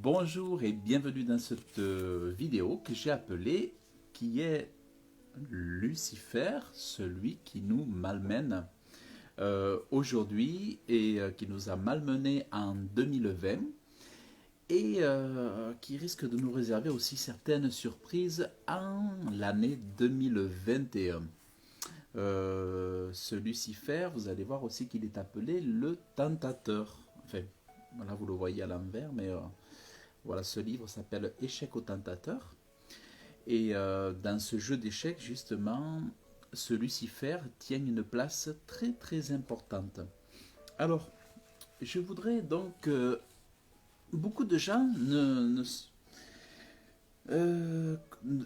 Bonjour et bienvenue dans cette vidéo que j'ai appelée qui est Lucifer, celui qui nous malmène aujourd'hui et qui nous a malmenés en 2020 et qui risque de nous réserver aussi certaines surprises en l'année 2021. Ce Lucifer, vous allez voir aussi qu'il est appelé le tentateur. Enfin, voilà, vous le voyez à l'envers, mais voilà, ce livre s'appelle Échec au tentateur. Et dans ce jeu d'échecs, justement, ce Lucifer tient une place très très importante. Alors, je voudrais donc beaucoup de gens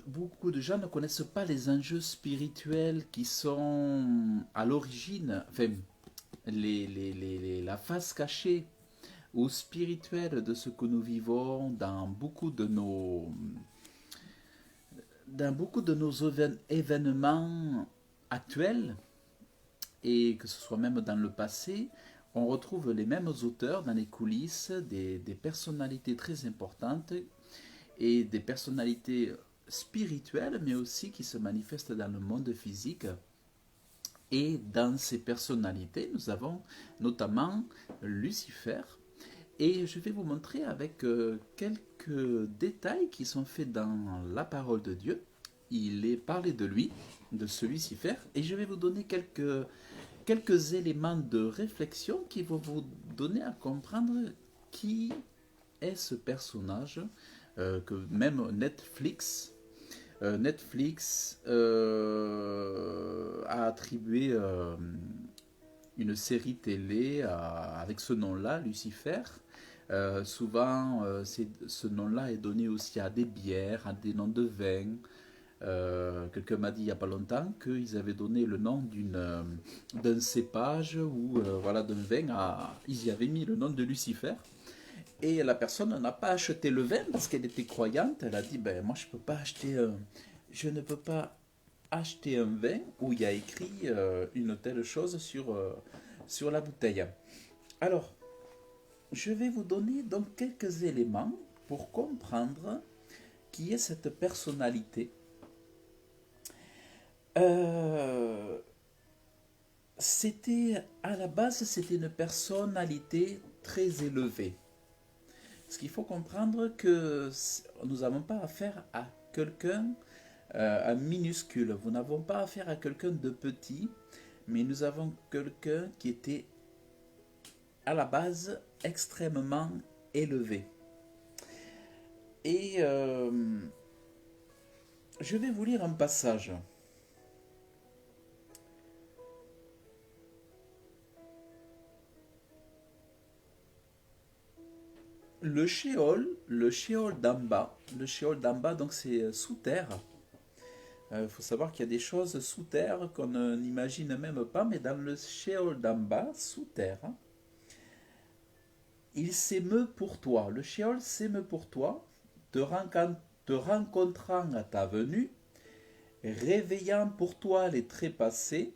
beaucoup de gens ne connaissent pas les enjeux spirituels qui sont à l'origine, enfin, la face cachée ou spirituelle de ce que nous vivons dans beaucoup de nos événements actuels, et que ce soit même dans le passé, on retrouve les mêmes auteurs dans les coulisses, des personnalités très importantes et des personnalités spirituelles, mais aussi qui se manifestent dans le monde physique. Et dans ces personnalités, nous avons notamment Lucifer. Et je vais vous montrer avec quelques détails qui sont faits dans la parole de Dieu. Il est parlé de lui, de ce Lucifer, et je vais vous donner quelques éléments de réflexion qui vont vous donner à comprendre qui est ce personnage que même Netflix a attribué une série télé avec ce nom-là, Lucifer. Souvent, ce nom-là est donné aussi à des bières, à des noms de vins. Quelqu'un m'a dit il n'y a pas longtemps qu'ils avaient donné le nom d'un cépage ou voilà, d'un vin. Ils y avaient mis le nom de Lucifer. Et la personne n'a pas acheté le vin parce qu'elle était croyante. Elle a dit ben, moi, je ne peux pas acheter un vin où il y a écrit une telle chose sur la bouteille. Alors, je vais vous donner donc quelques éléments pour comprendre qui est cette personnalité. À la base, c'était une personnalité très élevée. Ce qu'il faut comprendre que nous n'avons pas affaire à quelqu'un à minuscule. Vous n'avons pas affaire à quelqu'un de petit, mais nous avons quelqu'un qui était à la base extrêmement élevé. Et je vais vous lire un passage. Le Sheol d'en bas, donc c'est sous terre. Il faut savoir qu'il y a des choses sous terre qu'on n'imagine même pas, mais dans le Sheol d'en bas, sous terre, il s'émeut pour toi. Le Sheol s'émeut pour toi, te rencontrant à ta venue, réveillant pour toi les trépassés,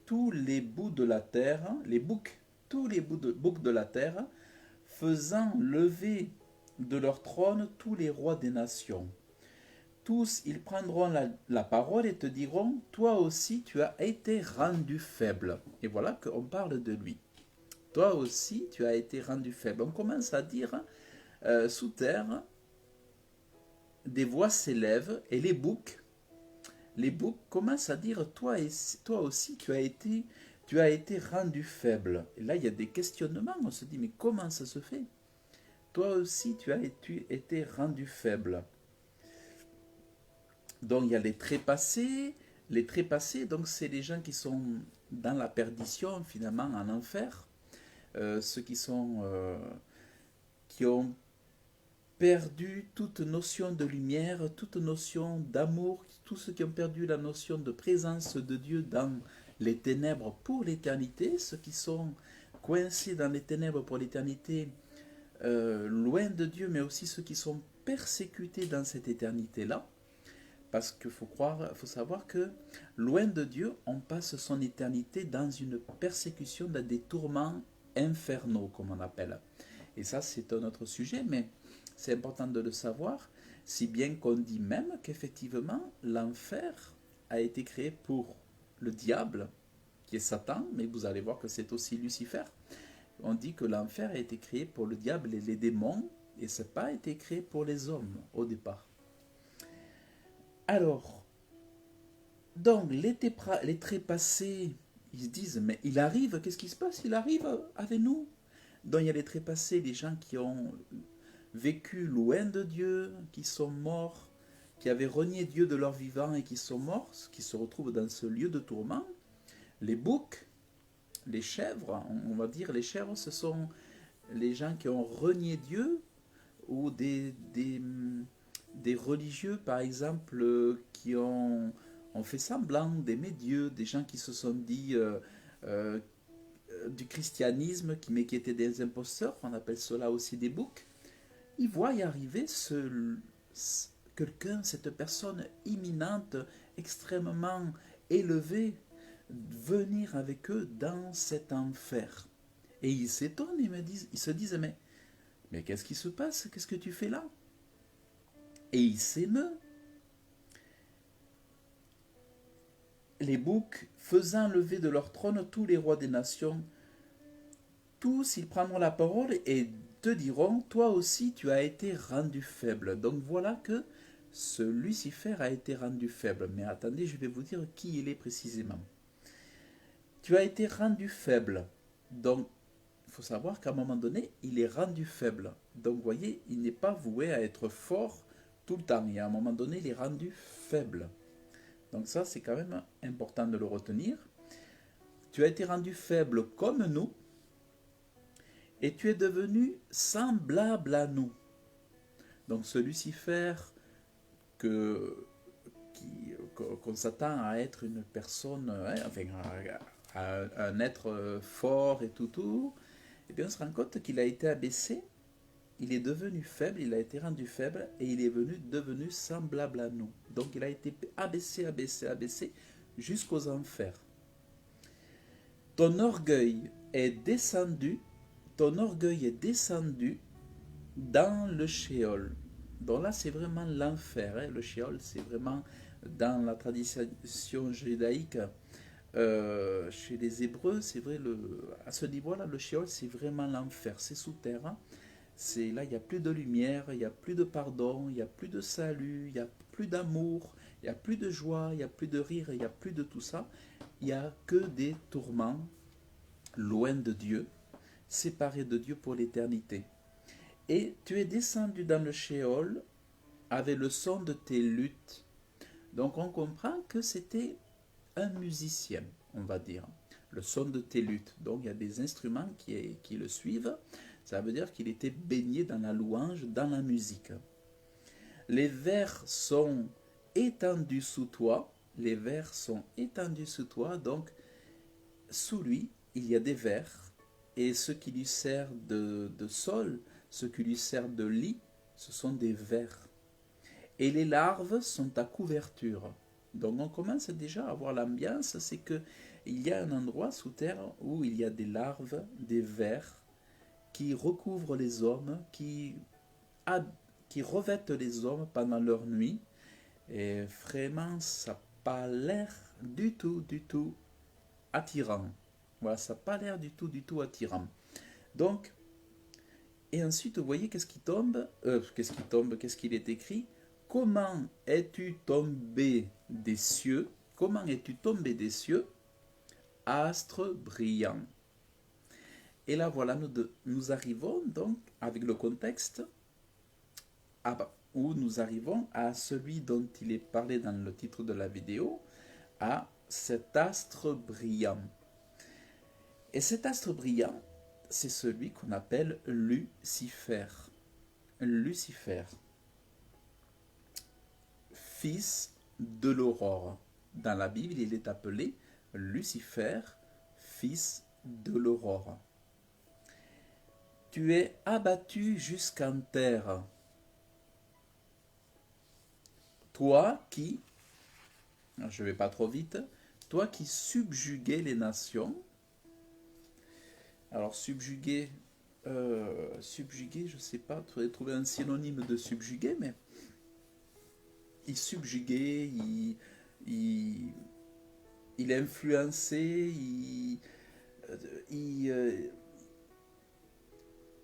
tous les bouts de la terre, tous les boucs de la terre, faisant lever de leur trône tous les rois des nations. Tous, ils prendront la parole et te diront, toi aussi tu as été rendu faible. Et voilà qu'on parle de lui. Toi aussi tu as été rendu faible. On commence à dire, sous terre, des voix s'élèvent et les boucs commencent à dire, toi aussi tu as été rendu faible. Et là il y a des questionnements, on se dit, mais comment ça se fait? Toi aussi tu as été rendu faible. Donc il y a les trépassés. Les trépassés, donc c'est les gens qui sont dans la perdition, finalement en enfer. Ceux qui ont perdu toute notion de lumière, toute notion d'amour, tous ceux qui ont perdu la notion de présence de Dieu dans les ténèbres pour l'éternité, ceux qui sont coincés dans les ténèbres pour l'éternité, loin de Dieu, mais aussi ceux qui sont persécutés dans cette éternité-là. Parce qu'il faut savoir que loin de Dieu, on passe son éternité dans une persécution, dans des tourments infernaux, comme on appelle. Et ça, c'est un autre sujet, mais C'est important de le savoir, si bien qu'on dit même qu'effectivement, l'enfer a été créé pour le diable, qui est Satan, mais vous allez voir que c'est aussi Lucifer. On dit que l'enfer a été créé pour le diable et les démons, et ça n'a pas été créé pour les hommes au départ. Alors, donc les trépassés, ils se disent, mais il arrive, qu'est-ce qui se passe? Il arrive avec nous. Donc il y a les trépassés, les gens qui ont vécu loin de Dieu, qui sont morts, qui avaient renié Dieu de leur vivant et qui sont morts, qui se retrouvent dans ce lieu de tourment. Les boucs, les chèvres, on va dire, les chèvres, ce sont les gens qui ont renié Dieu, ou des religieux, par exemple, qui ont fait semblant d'aimer Dieu, des gens qui se sont dit euh, du christianisme, mais qui étaient des imposteurs, on appelle cela aussi des boucs. Ils voient y arriver quelqu'un, cette personne imminente, extrêmement élevée, venir avec eux dans cet enfer. Et ils s'étonnent, ils se disent, mais qu'est-ce qui se passe? Qu'est-ce que tu fais là? Et ils s'émeuvent. Les boucs, faisant lever de leur trône tous les rois des nations, tous ils prendront la parole et te diront, toi aussi tu as été rendu faible. Donc voilà que ce Lucifer a été rendu faible. Mais attendez, je vais vous dire qui il est précisément. Tu as été rendu faible. Donc il faut savoir qu'à un moment donné, il est rendu faible. Donc vous voyez, il n'est pas voué à être fort tout le temps. Et à un moment donné, il est rendu faible. Donc ça, c'est quand même important de le retenir. Tu as été rendu faible comme nous, et tu es devenu semblable à nous. Donc ce Lucifer qu'on s'attend à être une personne, enfin à un être fort et tout, et bien on se rend compte qu'il a été abaissé, il est devenu faible, il a été rendu faible, et il est devenu semblable à nous. Donc il a été abaissé, jusqu'aux enfers. Ton orgueil est descendu dans le Sheol. Donc là, c'est vraiment l'enfer. Le Sheol, c'est vraiment dans la tradition judaïque. Chez les Hébreux, c'est vrai, à ce niveau-là, le Sheol, c'est vraiment l'enfer. C'est sous terre. C'est là, il n'y a plus de lumière, il n'y a plus de pardon, il n'y a plus de salut, il n'y a plus d'amour, il n'y a plus de joie, il n'y a plus de rire, il n'y a plus de tout ça. Il n'y a que des tourments, loin de Dieu, séparé de Dieu pour l'éternité. Et tu es descendu dans le Sheol avec le son de tes luttes. Donc on comprend que c'était un musicien, on va dire. Le son de tes luttes. Donc il y a des instruments qui le suivent. Ça veut dire qu'il était baigné dans la louange, dans la musique. Les vers sont étendus sous toi. Les vers sont étendus sous toi. Donc sous lui, il y a des vers. Et ce qui lui sert de sol, ce qui lui sert de lit, ce sont des vers. Et les larves sont ta couverture. Donc on commence déjà à voir l'ambiance, c'est qu'il y a un endroit sous terre où il y a des larves, des vers, qui recouvrent les hommes, qui revêtent les hommes pendant leur nuit. Et vraiment, ça n'a pas l'air du tout attirant. Voilà, ça n'a pas l'air du tout attirant. Donc, et ensuite, vous voyez qu'est-ce qui tombe, qu'est-ce qu'il est écrit? Comment es-tu tombé des cieux? Comment es-tu tombé des cieux? Astre brillant. Et là, voilà, nous arrivons donc, avec le contexte, où nous arrivons à celui dont il est parlé dans le titre de la vidéo, à cet astre brillant. Et cet astre brillant, c'est celui qu'on appelle Lucifer. Lucifer, fils de l'aurore. Dans la Bible, il est appelé Lucifer, fils de l'aurore. Tu es abattu jusqu'en terre. Toi qui, je ne vais pas trop vite, toi qui subjuguais les nations. Alors subjuguer, Subjuguer, je sais pas, il faudrait trouver un synonyme de subjuguer, mais il subjuguait, il, il influençait, euh, il, euh,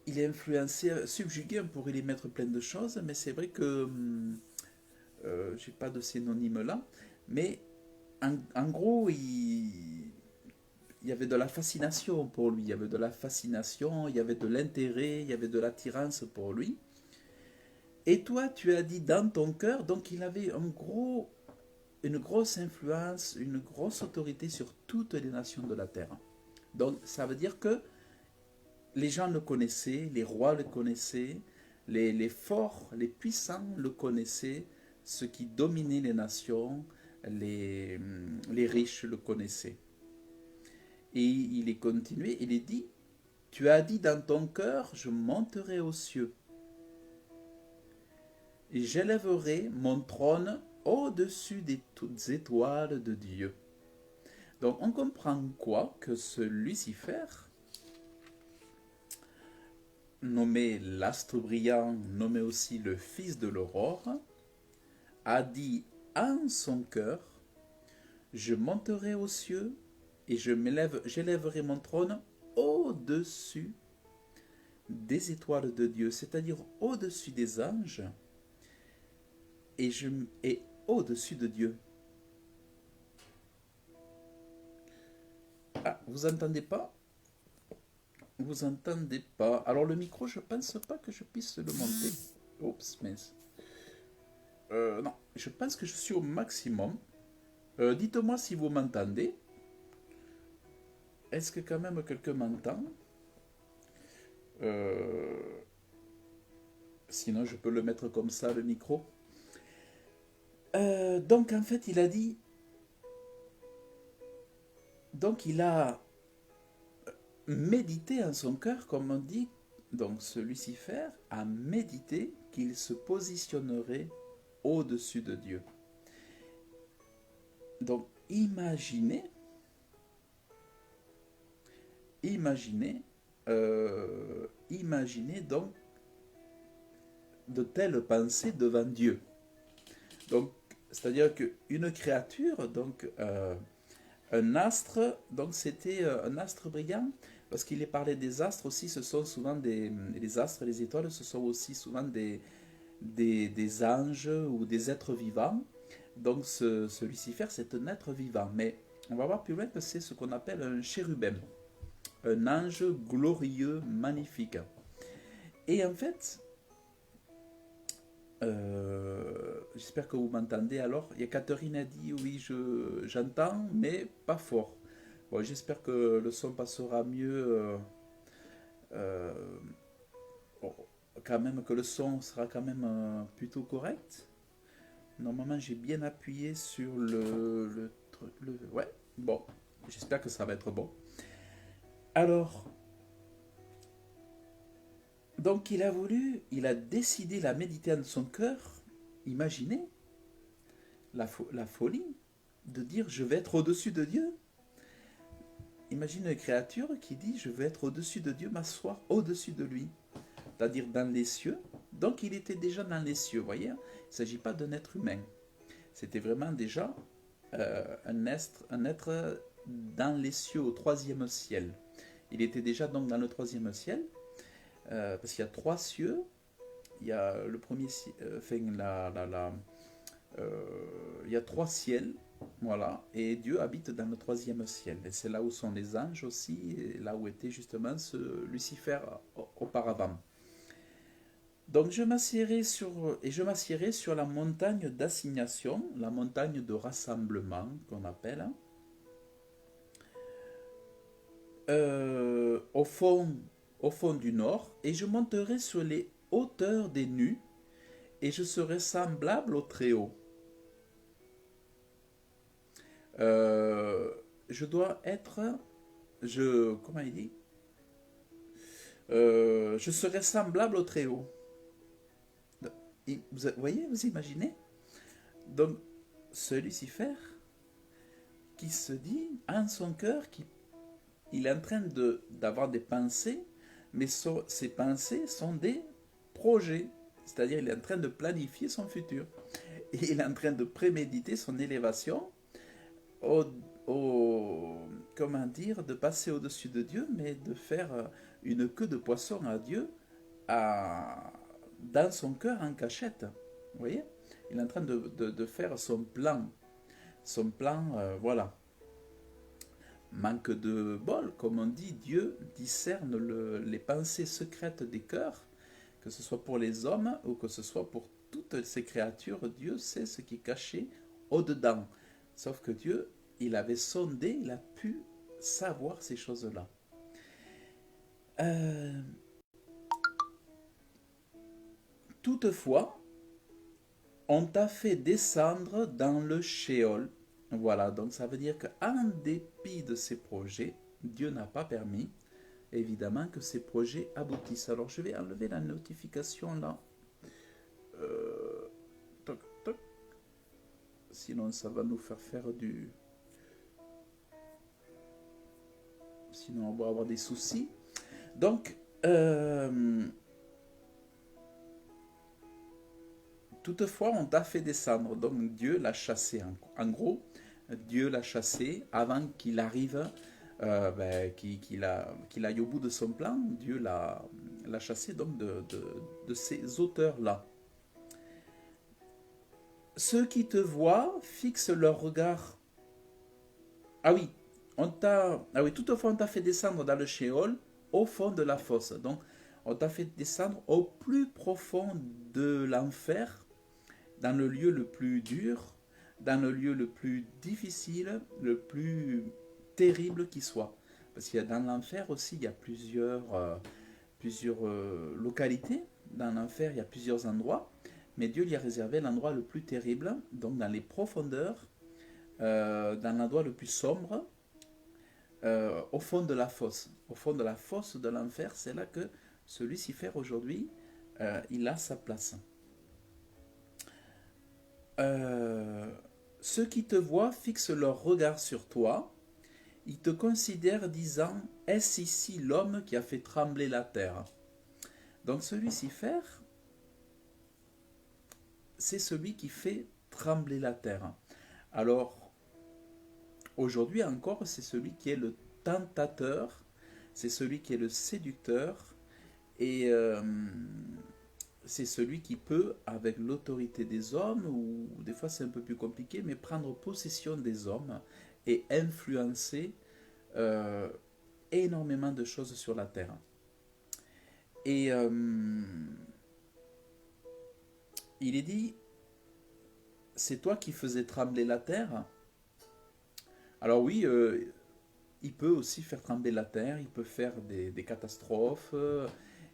il influençait, subjuguer, on pourrait les mettre plein de choses, mais c'est vrai que j'ai pas de synonyme là, mais en gros, il y avait de la fascination pour lui, il y avait de la fascination, il y avait de l'intérêt, il y avait de l'attirance pour lui. Et toi, tu as dit dans ton cœur, donc il avait une grosse influence, une grosse autorité sur toutes les nations de la terre. Donc ça veut dire que les gens le connaissaient, les rois le connaissaient, les forts, les puissants le connaissaient, ceux qui dominaient les nations, les riches le connaissaient. Et il est continué, il est dit, tu as dit dans ton cœur, je monterai aux cieux, et j'élèverai mon trône au-dessus des toutes étoiles de Dieu. Donc on comprend quoi? Que ce Lucifer, nommé l'astre brillant, nommé aussi le fils de l'aurore, a dit en son cœur, je monterai aux cieux et j'élèverai mon trône au-dessus des étoiles de Dieu, c'est-à-dire au-dessus des anges et au-dessus de Dieu. Ah, vous entendez pas? Vous entendez pas? Alors le micro, je pense pas que je puisse le monter. Oups, mince. Non, je pense que je suis au maximum. Dites-moi si vous m'entendez. Est-ce que quand même quelqu'un m'entend? Euh, Sinon, je peux le mettre comme ça, le micro. Donc, en fait, il a dit. Donc, il a médité en son cœur, comme on dit. Donc, ce Lucifer a médité qu'il se positionnerait au-dessus de Dieu. Donc, imaginez donc de telles pensées devant Dieu. Donc, c'est-à-dire qu'une créature, donc un astre, donc c'était un astre brillant, parce qu'il est parlé des astres aussi, ce sont souvent les astres, les étoiles, ce sont aussi souvent des anges ou des êtres vivants. Donc ce Lucifer, c'est un être vivant, mais on va voir plus loin que c'est ce qu'on appelle un chérubin, un ange glorieux, magnifique. Et en fait, j'espère que vous m'entendez alors. Il y a Catherine a dit oui, j'entends, mais pas fort. Bon, j'espère que le son passera mieux. Euh, bon, quand même que le son sera quand même plutôt correct. Normalement, j'ai bien appuyé sur ouais, bon, j'espère que ça va être bon. Alors, donc il a décidé la méditer de son cœur. Imaginez la folie de dire je vais être au-dessus de Dieu. Imagine une créature qui dit je vais être au-dessus de Dieu, m'asseoir au-dessus de lui, c'est-à-dire dans les cieux. Donc il était déjà dans les cieux, vous voyez. Il ne s'agit pas d'un être humain. C'était vraiment déjà un être dans les cieux, au troisième ciel. Il était déjà donc dans le troisième ciel, parce qu'il y a trois cieux. Il y a le premier, il y a trois ciels, voilà, et Dieu habite dans le troisième ciel. Et c'est là où sont les anges aussi, et là où était justement ce Lucifer auparavant. Donc je m'assierai sur la montagne d'assignation, la montagne de rassemblement qu'on appelle, hein. Au fond du nord, et je monterai sur les hauteurs des nues, et je serai semblable au Très-Haut. Je dois être, comment il dit, je serai semblable au Très-Haut. Vous voyez, vous imaginez? Donc, ce Lucifer qui se dit en son cœur qu'il est en train d'avoir des pensées mais ses pensées sont des projets. C'est-à-dire il est en train de planifier son futur. Et il est en train de préméditer son élévation au, comment dire, de passer au-dessus de Dieu, mais de faire une queue de poisson à Dieu dans son cœur en cachette. Vous voyez? Il est en train de faire son plan. Son plan, voilà. Manque de bol, comme on dit, Dieu discerne les pensées secrètes des cœurs, que ce soit pour les hommes ou que ce soit pour toutes ces créatures. Dieu sait ce qui est caché au-dedans. Sauf que Dieu, il avait sondé, il a pu savoir ces choses-là. Euh, Toutefois, on t'a fait descendre dans le Sheol. Voilà, donc ça veut dire qu'en dépit de ces projets, Dieu n'a pas permis, évidemment, que ces projets aboutissent. Alors je vais enlever la notification là. Toc, toc. Sinon ça va nous faire du... Sinon on va avoir des soucis. Donc, toutefois, on t'a fait descendre. Donc Dieu l'a chassé. En gros, Dieu l'a chassé avant qu'il arrive, qu'il aille au bout de son plan. Dieu l'a chassé donc de ces auteurs-là. Ceux qui te voient fixent leur regard. Ah oui, toutefois on t'a fait descendre dans le Sheol, au fond de la fosse. Donc, on t'a fait descendre au plus profond de l'enfer, dans le lieu le plus dur, dans le lieu le plus difficile, le plus terrible qui soit. Parce qu'il y a dans l'enfer aussi, il y a plusieurs localités. Dans l'enfer, il y a plusieurs endroits. Mais Dieu lui a réservé l'endroit le plus terrible, donc dans les profondeurs, dans l'endroit le plus sombre, au fond de la fosse. Au fond de la fosse de l'enfer, c'est là que ce Lucifer aujourd'hui, il a sa place. Ceux qui te voient fixent leur regard sur toi. Ils te considèrent disant, est-ce ici l'homme qui a fait trembler la terre? Donc ce Lucifer, c'est celui qui fait trembler la terre. Alors, aujourd'hui encore, c'est celui qui est le tentateur, c'est celui qui est le séducteur, et c'est celui qui peut, avec l'autorité des hommes, ou des fois c'est un peu plus compliqué, mais prendre possession des hommes et influencer énormément de choses sur la terre. Et il est dit, c'est toi qui faisais trembler la terre. Alors oui, il peut aussi faire trembler la terre, il peut faire des catastrophes,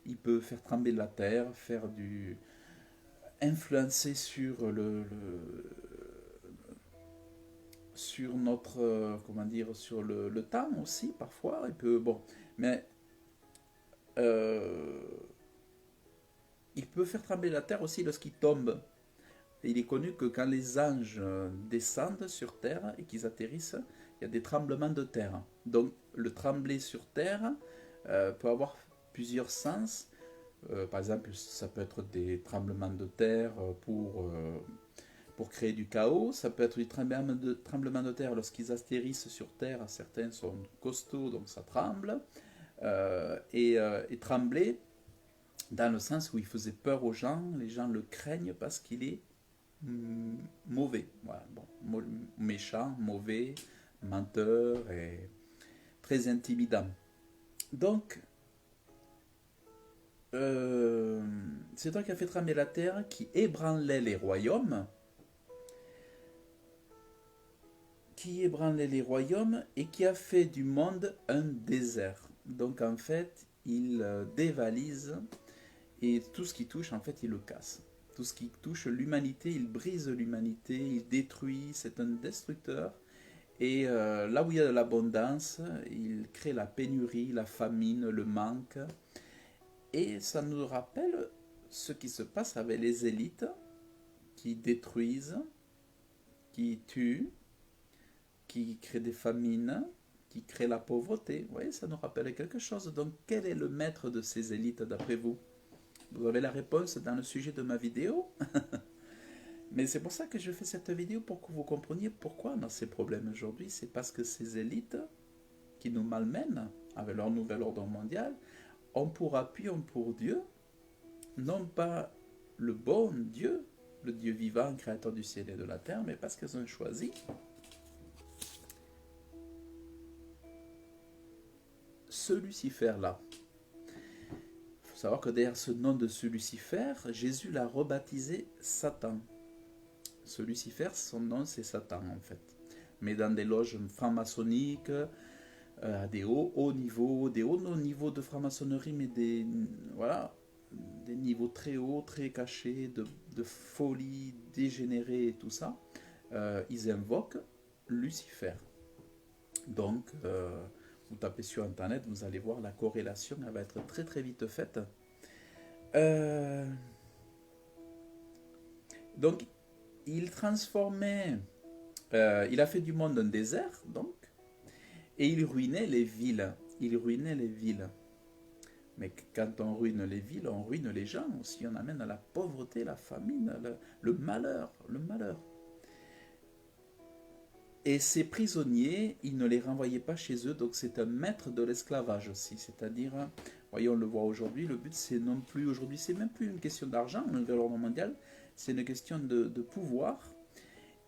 il peut faire trembler la terre, influencer sur notre, comment dire, sur le temps aussi parfois. Mais euh, il peut faire trembler la terre aussi lorsqu'il tombe. Et il est connu que quand les anges descendent sur terre et qu'ils atterrissent, il y a des tremblements de terre. Donc le trembler sur terre peut avoir plusieurs sens. Par exemple, ça peut être des tremblements de terre pour créer du chaos. Ça peut être des tremblements de terre lorsqu'ils atterrissent sur terre. Certains sont costauds, donc ça tremble. Et trembler dans le sens où il faisait peur aux gens. Les gens le craignent parce qu'il est mauvais. Voilà, bon, méchant, mauvais, menteur et très intimidant. Donc, c'est toi qui as fait trembler la terre, qui ébranlait les royaumes, et qui a fait du monde un désert. Donc en fait, il dévalise et tout ce qui touche, en fait, il le casse. Tout ce qui touche l'humanité, il brise l'humanité, il détruit, c'est un destructeur. Et là où il y a de l'abondance, il crée la pénurie, la famine, le manque. Et ça nous rappelle ce qui se passe avec les élites qui détruisent, qui tuent, qui créent des famines, qui crée la pauvreté. Vous voyez, ça nous rappelle quelque chose. Donc, quel est le maître de ces élites d'après vous? Vous avez la réponse dans le sujet de ma vidéo. Mais c'est pour ça que je fais cette vidéo, pour que vous compreniez pourquoi on a ces problèmes aujourd'hui. C'est parce que ces élites qui nous malmènent avec leur nouvel ordre mondial ont pour appui, ont pour Dieu, non pas le bon Dieu, le Dieu vivant, créateur du ciel et de la terre, mais parce qu'ils ont choisi ce Lucifer-là. Il faut savoir que derrière ce nom de ce Lucifer, Jésus l'a rebaptisé Satan. Ce Lucifer, son nom c'est Satan en fait. Mais dans des loges franc-maçonniques, à des hauts niveaux, des hauts niveaux de franc-maçonnerie, mais des, voilà, des niveaux très hauts, très cachés, de folie dégénérée et tout ça, ils invoquent Lucifer. Donc, vous tapez sur Internet, vous allez voir la corrélation, elle va être très très vite faite. Donc, il transformait, il a fait du monde un désert, donc, et il ruinait les villes. Il ruinait les villes. Mais quand on ruine les villes, on ruine les gens aussi. On amène à la pauvreté, la famine, le malheur, le malheur. Et ces prisonniers, ils ne les renvoyaient pas chez eux, donc c'est un maître de l'esclavage aussi. C'est-à-dire, voyons, on le voit aujourd'hui, le but c'est non plus, aujourd'hui, c'est même plus une question d'argent, le nouvel ordre mondial, c'est une question de pouvoir.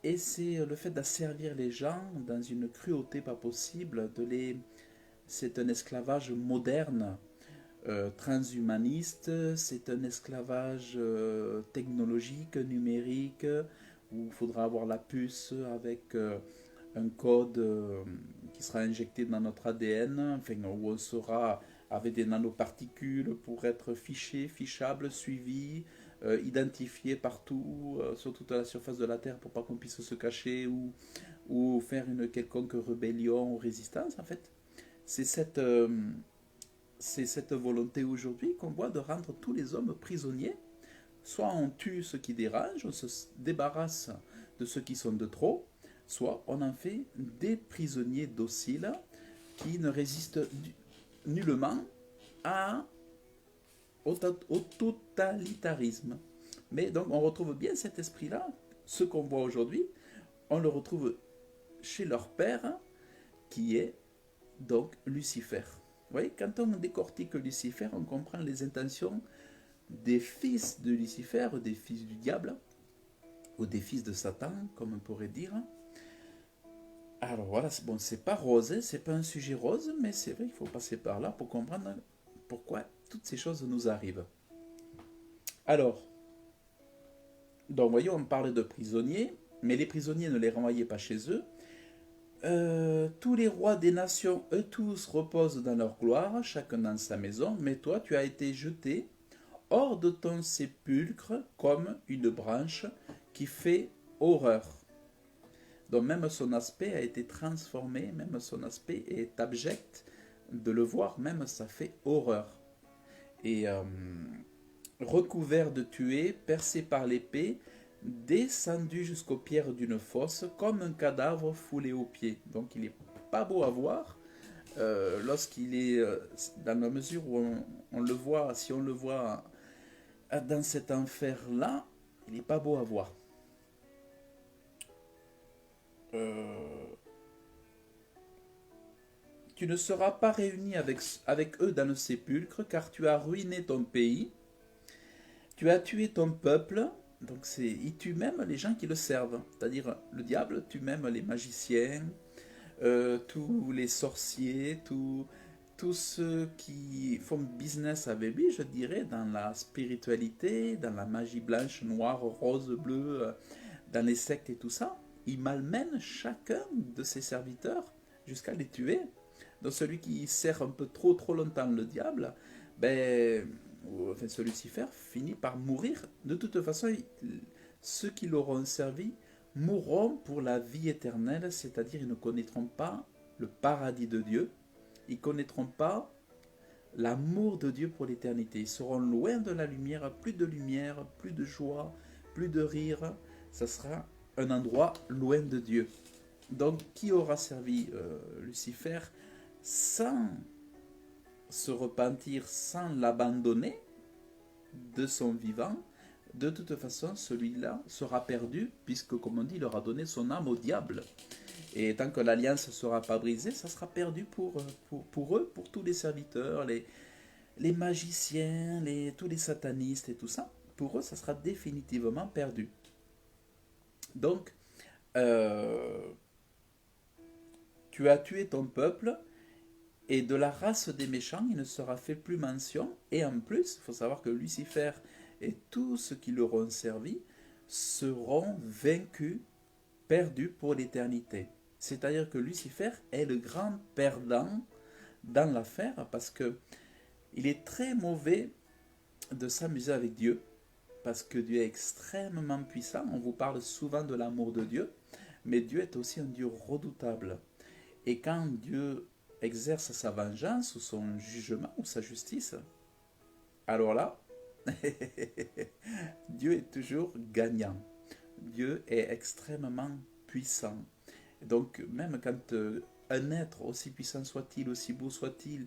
Et c'est le fait d'asservir les gens dans une cruauté pas possible, c'est un esclavage moderne, transhumaniste, c'est un esclavage technologique, numérique, où il faudra avoir la puce avec un code qui sera injecté dans notre ADN, enfin, où on sera avec des nanoparticules pour être fiché, fichable, suivi, identifié partout, sur toute la surface de la Terre pour pas qu'on puisse se cacher ou faire une quelconque rébellion ou résistance. En fait, c'est cette volonté aujourd'hui qu'on voit de rendre tous les hommes prisonniers. Soit on tue ceux qui dérangent, on se débarrasse de ceux qui sont de trop, soit on en fait des prisonniers dociles qui ne résistent nullement au totalitarisme. Mais donc on retrouve bien cet esprit-là, ce qu'on voit aujourd'hui, on le retrouve chez leur père, qui est donc Lucifer. Vous voyez, quand on décortique Lucifer, on comprend les intentions des fils de Lucifer, des fils du diable, ou des fils de Satan, comme on pourrait dire. Alors voilà, bon, c'est pas rose, hein, c'est pas un sujet rose, mais c'est vrai qu'il faut passer par là pour comprendre pourquoi toutes ces choses nous arrivent. Alors, donc voyons, on parle de prisonniers, mais les prisonniers ne les renvoyaient pas chez eux. Tous les rois des nations, eux tous, reposent dans leur gloire, chacun dans sa maison, mais toi, tu as été jeté hors de ton sépulcre comme une branche qui fait horreur. Donc même son aspect a été transformé, même son aspect est abject, de le voir même ça fait horreur. Et recouvert de tués, percé par l'épée, descendu jusqu'aux pierres d'une fosse, comme un cadavre foulé aux pieds. Donc il n'est pas beau à voir. Lorsqu'il est, dans la mesure où on le voit, si on le voit dans cet enfer-là, il n'est pas beau à voir. Tu ne seras pas réuni avec eux dans le sépulcre, car tu as ruiné ton pays, tu as tué ton peuple. Donc il tue même les gens qui le servent, c'est-à-dire le diable tue même les magiciens, tous les sorciers, tous ceux qui font business avec lui, je dirais, dans la spiritualité, dans la magie blanche, noire, rose, bleue, dans les sectes et tout ça. Il malmène chacun de ses serviteurs jusqu'à les tuer. Donc celui qui sert un peu trop longtemps le diable, enfin ce Lucifer finit par mourir. De toute façon, ceux qui l'auront servi mourront pour la vie éternelle, c'est-à-dire ils ne connaîtront pas le paradis de Dieu, ils ne connaîtront pas l'amour de Dieu pour l'éternité. Ils seront loin de la lumière, plus de joie, plus de rire. Ça sera un endroit loin de Dieu. Donc, qui aura servi Lucifer sans se repentir, sans l'abandonner de son vivant? De toute façon, celui-là sera perdu, puisque, comme on dit, il aura donné son âme au diable. Et tant que l'alliance ne sera pas brisée, ça sera perdu pour eux, pour tous les serviteurs, les magiciens, tous les satanistes et tout ça. Pour eux, ça sera définitivement perdu. Donc, tu as tué ton peuple, et de la race des méchants, il ne sera fait plus mention. Et en plus, il faut savoir que Lucifer et tous ceux qui l'auront servi seront vaincus, perdus pour l'éternité. C'est-à-dire que Lucifer est le grand perdant dans l'affaire parce que il est très mauvais de s'amuser avec Dieu, parce que Dieu est extrêmement puissant. On vous parle souvent de l'amour de Dieu, mais Dieu est aussi un Dieu redoutable. Et quand Dieu exerce sa vengeance ou son jugement ou sa justice, alors là, Dieu est toujours gagnant. Dieu est extrêmement puissant. Donc même quand un être, aussi puissant soit-il, aussi beau soit-il,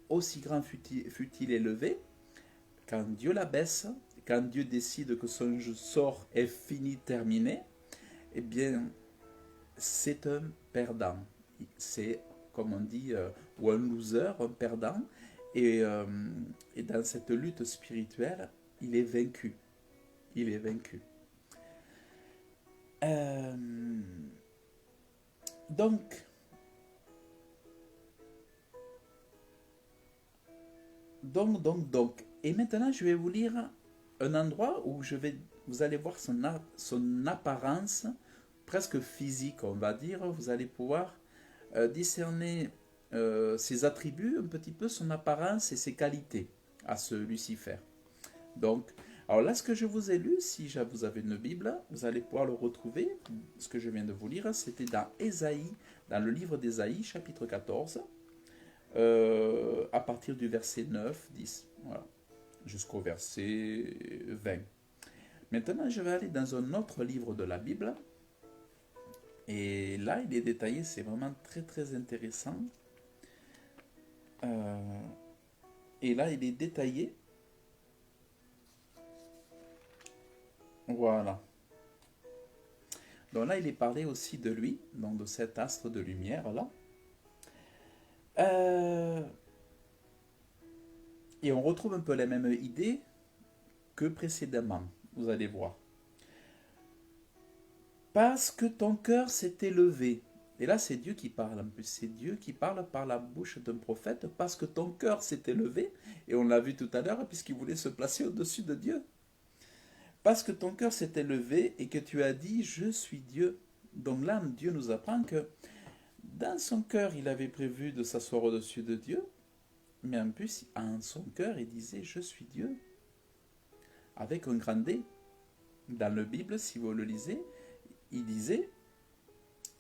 aussi grand fut-il élevé, quand Dieu l'abaisse, quand Dieu décide que son sort est fini, terminé, eh bien, c'est un perdant. C'est, comme on dit, ou un loser, un perdant. Et dans cette lutte spirituelle, il est vaincu. Il est vaincu. Euh, donc, donc. Et maintenant, je vais vous lire un endroit où vous allez voir son apparence presque physique, on va dire. Vous allez pouvoir discerner ses attributs, un petit peu son apparence et ses qualités à ce Lucifer. Donc, alors là, ce que je vous ai lu, si vous avez une Bible, vous allez pouvoir le retrouver. Ce que je viens de vous lire, c'était dans Ésaïe, dans le livre d'Ésaïe, chapitre 14, à partir du verset 9, 10, voilà, jusqu'au verset 20. Maintenant, je vais aller dans un autre livre de la Bible. Et là, il est détaillé, c'est vraiment très très intéressant. Et là, il est détaillé. Voilà. Donc là, il est parlé aussi de lui, donc de cet astre de lumière là. Et on retrouve un peu les mêmes idées que précédemment, vous allez voir. Parce que ton cœur s'est élevé. Et là, c'est Dieu qui parle en plus. C'est Dieu qui parle par la bouche d'un prophète. Parce que ton cœur s'est élevé. Et on l'a vu tout à l'heure, puisqu'il voulait se placer au-dessus de Dieu. Parce que ton cœur s'est élevé et que tu as dit, je suis Dieu. Donc là, Dieu nous apprend que dans son cœur, il avait prévu de s'asseoir au-dessus de Dieu. Mais en plus, en son cœur, il disait, je suis Dieu. Avec un grand D. Dans la Bible, si vous le lisez, il disait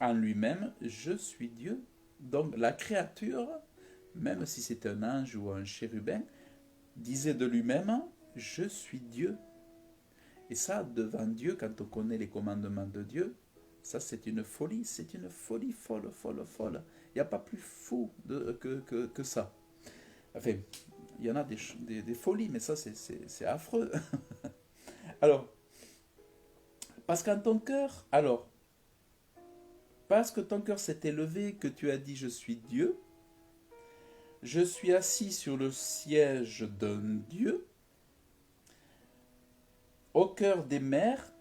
en lui-même, je suis Dieu. Donc la créature, même si c'est un ange ou un chérubin, disait de lui-même, je suis Dieu. Et ça, devant Dieu, quand on connaît les commandements de Dieu, ça c'est une folie folle, folle, folle. Il n'y a pas plus fou que ça. Enfin, il y en a des folies, mais ça c'est affreux. Alors, parce qu'en ton cœur, parce que ton cœur s'est élevé, que tu as dit je suis Dieu, je suis assis sur le siège d'un Dieu, au cœur des mers,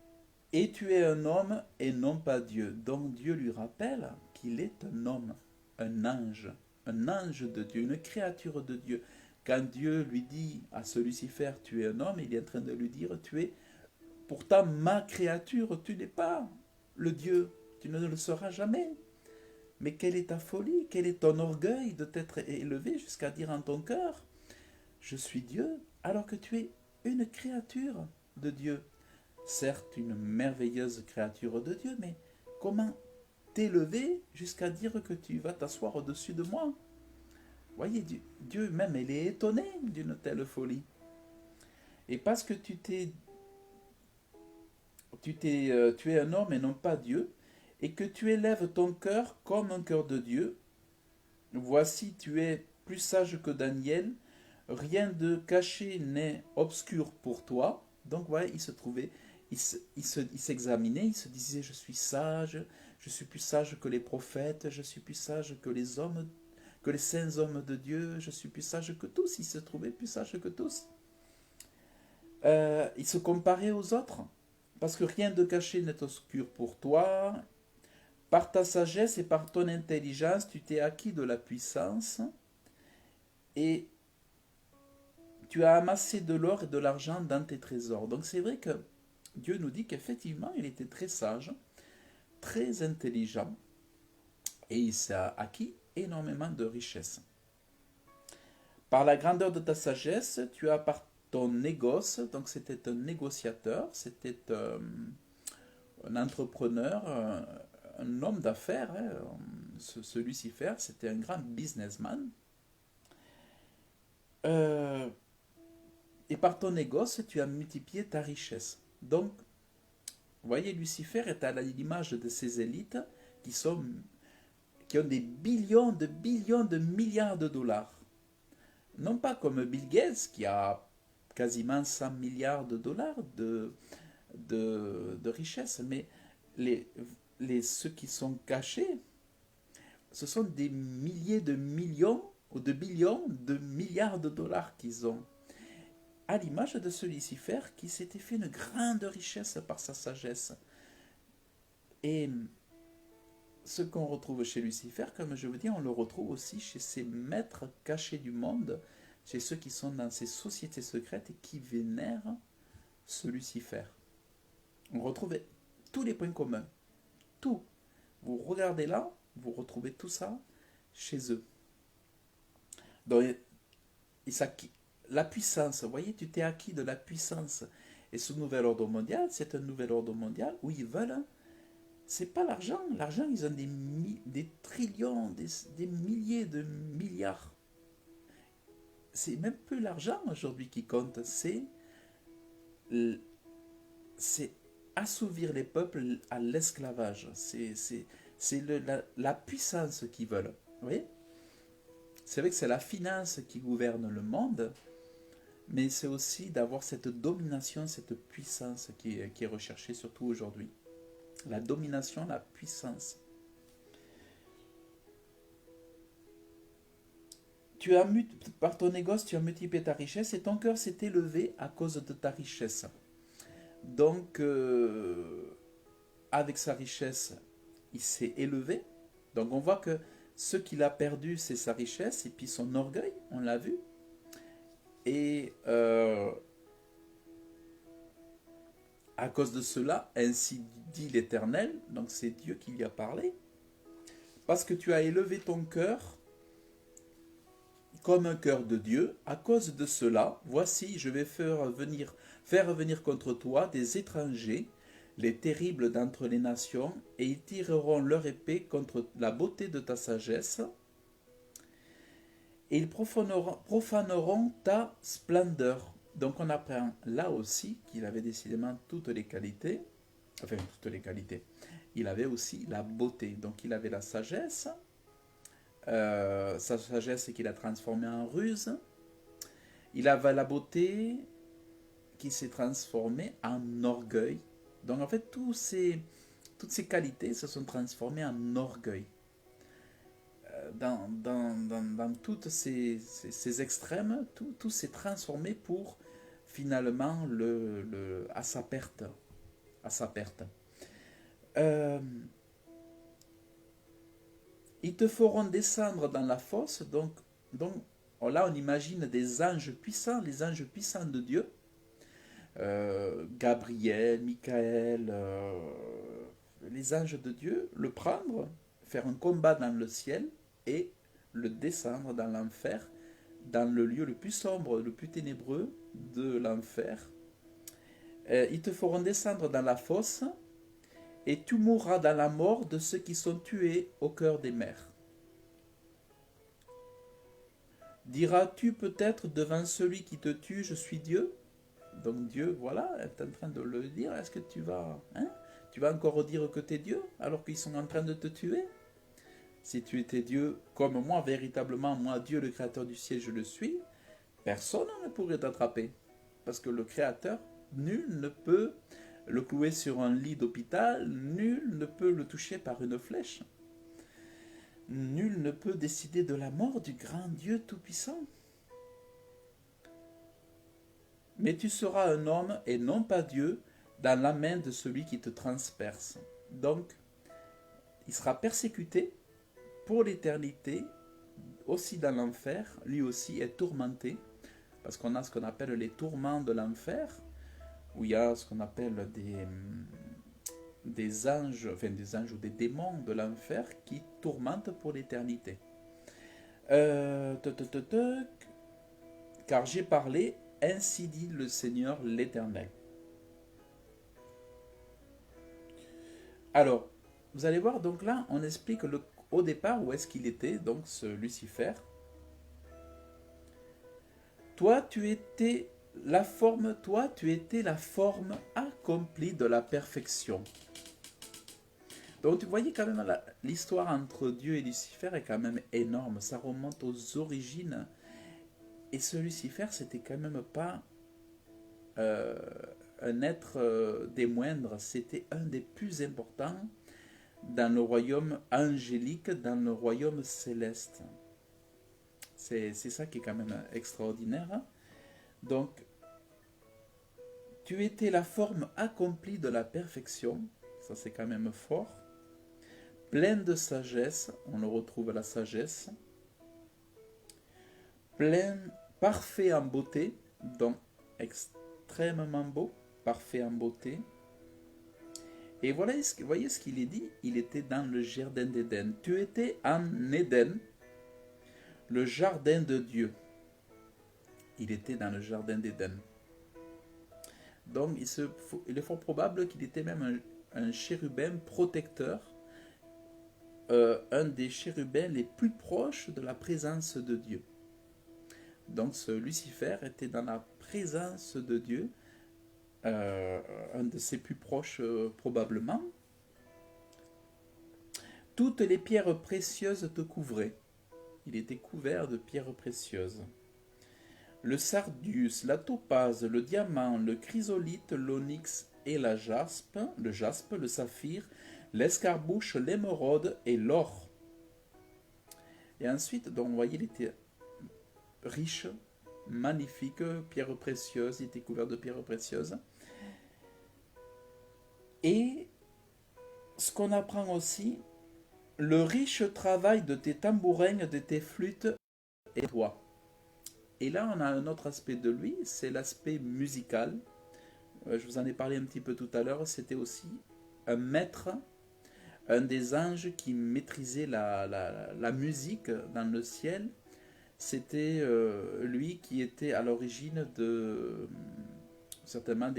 et tu es un homme et non pas Dieu. Donc Dieu lui rappelle qu'il est un homme, un ange de Dieu, une créature de Dieu. Quand Dieu lui dit à ce Lucifer, tu es un homme, il est en train de lui dire, tu es pourtant ma créature, tu n'es pas le Dieu, tu ne le seras jamais. Mais quelle est ta folie, quel est ton orgueil de t'être élevé jusqu'à dire en ton cœur, je suis Dieu, alors que tu es une créature de Dieu. Certes, une merveilleuse créature de Dieu, mais comment t'élever jusqu'à dire que tu vas t'asseoir au-dessus de moi? Voyez, Dieu même, il est étonné d'une telle folie. Et parce que tu es un homme et non pas Dieu, et que tu élèves ton cœur comme un cœur de Dieu. Voici, tu es plus sage que Daniel, rien de caché n'est obscur pour toi. Donc voilà, il se trouvait, il s'examinait, il se disait, je suis sage, je suis plus sage que les prophètes, je suis plus sage que les hommes, que les saints hommes de Dieu, je suis plus sage que tous, il se trouvait plus sage que tous. Il se comparait aux autres, parce que rien de caché n'est obscur pour toi. Par ta sagesse et par ton intelligence, tu t'es acquis de la puissance et tu as amassé de l'or et de l'argent dans tes trésors. Donc c'est vrai que Dieu nous dit qu'effectivement, il était très sage, très intelligent et il s'est acquis énormément de richesses. Par la grandeur de ta sagesse, tu as par ton négoce, donc c'était un négociateur, c'était un entrepreneur, un homme d'affaires, hein, ce Lucifer, c'était un grand businessman. Euh, et par ton négoce, tu as multiplié ta richesse. Donc, vous voyez, Lucifer est à l'image de ces élites qui, qui ont des billions de milliards de dollars. Non pas comme Bill Gates qui a quasiment 100 milliards de dollars de richesse, mais ceux qui sont cachés, ce sont des milliers de millions ou de billions de milliards de dollars qu'ils ont. À l'image de ce Lucifer qui s'était fait une grande richesse par sa sagesse. Et ce qu'on retrouve chez Lucifer, comme je vous dis, on le retrouve aussi chez ces maîtres cachés du monde, chez ceux qui sont dans ces sociétés secrètes et qui vénèrent ce Lucifer. On retrouve tous les points communs. Tout. Vous regardez là, vous retrouvez tout ça chez eux. Donc, la puissance, vous voyez, tu t'es acquis de la puissance. Et ce nouvel ordre mondial, c'est un nouvel ordre mondial où ils veulent, c'est pas l'argent. L'argent, ils ont des trillions, des milliers de milliards. C'est même plus l'argent aujourd'hui qui compte, c'est assouvir les peuples à l'esclavage. C'est la puissance qu'ils veulent. Vous voyez? C'est vrai que c'est la finance qui gouverne le monde, mais c'est aussi d'avoir cette domination, cette puissance qui est recherchée surtout aujourd'hui. La domination, la puissance. Par ton négoce, tu as multiplié ta richesse et ton cœur s'est élevé à cause de ta richesse. Donc, avec sa richesse, il s'est élevé. Donc, on voit que ce qu'il a perdu, c'est sa richesse et puis son orgueil, on l'a vu. Et à cause de cela, ainsi dit l'Éternel, donc c'est Dieu qui lui a parlé, parce que tu as élevé ton cœur comme un cœur de Dieu, à cause de cela, voici, je vais faire venir contre toi des étrangers, les terribles d'entre les nations, et ils tireront leur épée contre la beauté de ta sagesse, et ils profaneront ta splendeur. Donc on apprend là aussi qu'il avait décidément toutes les qualités, enfin toutes les qualités, il avait aussi la beauté, donc il avait la sagesse, sa sagesse qu'il a transformée en ruse, il avait la beauté qui s'est transformée en orgueil. Donc en fait, toutes ces qualités se sont transformées en orgueil. Dans toutes ces extrêmes, tout s'est transformé pour finalement à sa perte. À sa perte. Ils te feront descendre dans la fosse. Donc là, on imagine des anges puissants, les anges puissants de Dieu. Gabriel, Michael, les anges de Dieu, le prendre, faire un combat dans le ciel et le descendre dans l'enfer, dans le lieu le plus sombre, le plus ténébreux de l'enfer. Ils te feront descendre dans la fosse et tu mourras dans la mort de ceux qui sont tués au cœur des mers. Diras-tu peut-être devant celui qui te tue, je suis Dieu? Donc Dieu, voilà, est en train de le dire. Est-ce que tu vas Tu vas encore dire que tu es Dieu alors qu'ils sont en train de te tuer? Si tu étais Dieu comme moi, véritablement, moi, Dieu, le créateur du ciel, je le suis, personne ne pourrait t'attraper. Parce que le créateur, nul ne peut le clouer sur un lit d'hôpital, nul ne peut le toucher par une flèche. Nul ne peut décider de la mort du grand Dieu tout-puissant. Mais tu seras un homme et non pas Dieu dans la main de celui qui te transperce. Donc, il sera persécuté pour l'éternité, aussi dans l'enfer, lui aussi est tourmenté, parce qu'on a ce qu'on appelle les tourments de l'enfer, où il y a ce qu'on appelle des anges ou des démons de l'enfer qui tourmentent pour l'éternité. Car j'ai parlé, ainsi dit le Seigneur l'Éternel. Alors, vous allez voir, donc là, on explique au départ où est-ce qu'il était, donc ce Lucifer. Toi, tu étais la forme accomplie de la perfection. Donc, vous voyez quand même, l'histoire entre Dieu et Lucifer est quand même énorme. Ça remonte aux origines. Et ce Lucifer, c'était quand même pas un être des moindres. C'était un des plus importants dans le royaume angélique, dans le royaume céleste. C'est ça qui est quand même extraordinaire. Donc, tu étais la forme accomplie de la perfection. Ça, c'est quand même fort. Plein de sagesse. On le retrouve à la sagesse. Parfait en beauté. Donc, extrêmement beau. Parfait en beauté. Et voilà, voyez ce qu'il est dit. Il était dans le jardin d'Éden. Tu étais en Éden, le jardin de Dieu. Il était dans le jardin d'Éden. Donc, il est fort probable qu'il était même un chérubin protecteur, un des chérubins les plus proches de la présence de Dieu. Donc, ce Lucifer était dans la présence de Dieu, un de ses plus proches probablement. Toutes les pierres précieuses te couvraient. Il était couvert de pierres précieuses. Le sardius, la topaze, le diamant, le chrysolite, l'onyx et le jaspe, le saphir, l'escarbouche, l'émeraude et l'or. Et ensuite, donc, vous voyez, il était riche, magnifique, pierres précieuses, il était couvert de pierres précieuses. Et ce qu'on apprend aussi, le riche travail de tes tambourins, de tes flûtes et toi. Et là, on a un autre aspect de lui, c'est l'aspect musical. Je vous en ai parlé un petit peu tout à l'heure, c'était aussi un maître, un des anges qui maîtrisait la musique dans le ciel. C'était lui qui était à l'origine de certainement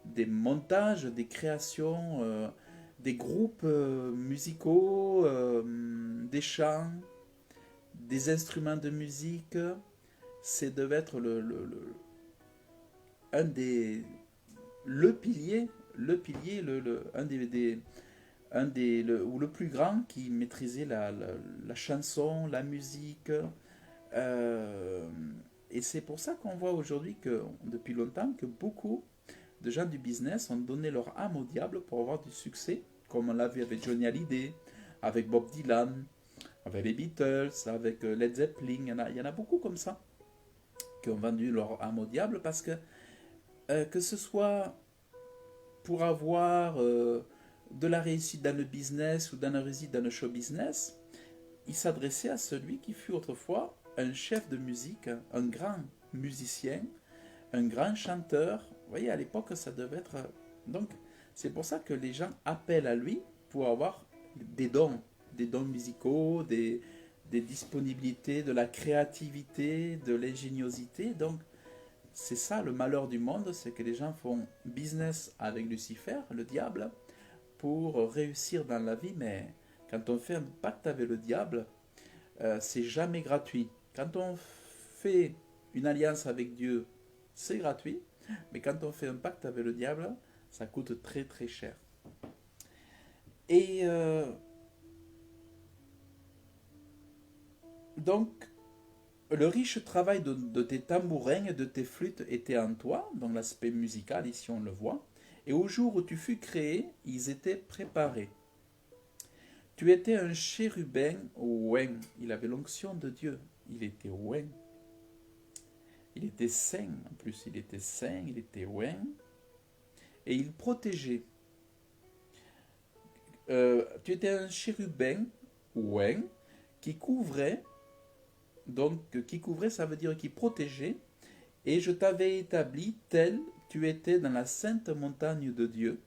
des montages, des créations, des groupes musicaux, des chants, des instruments de musique. C'est devait être le pilier, ou le plus grand qui maîtrisait la chanson, la musique. Et c'est pour ça qu'on voit aujourd'hui que, depuis longtemps, que beaucoup de gens du business ont donné leur âme au diable pour avoir du succès, comme on l'a vu avec Johnny Hallyday, avec Bob Dylan, avec les Beatles, avec Led Zeppelin. Il y en a beaucoup comme ça qui ont vendu leur âme au diable parce que ce soit pour avoir de la réussite dans le business ou dans la réussite dans le show business, il s'adressait à celui qui fut autrefois un chef de musique, un grand musicien, un grand chanteur. Vous voyez, à l'époque, ça devait être... Donc, c'est pour ça que les gens appellent à lui pour avoir des dons musicaux, des disponibilités, de la créativité, de l'ingéniosité. Donc, c'est ça le malheur du monde, c'est que les gens font business avec Lucifer, le diable, pour réussir dans la vie, mais quand on fait un pacte avec le diable, c'est jamais gratuit. Quand on fait une alliance avec Dieu, c'est gratuit, mais quand on fait un pacte avec le diable, Ça coûte très très cher. Et donc, le riche travail de tes tambourins et de tes flûtes était en toi, dans l'aspect musical, ici on le voit. Et au jour où tu fus créé, ils étaient préparés. Tu étais un chérubin ouin. Il avait l'onction de Dieu. Il était ouin. Il était saint. En plus, il était saint, il était ouin. Et il protégeait. Tu étais un chérubin ouin qui couvrait. Donc, qui couvrait, ça veut dire qui protégeait. Et je t'avais établi tel tu étais dans la sainte montagne de Dieu.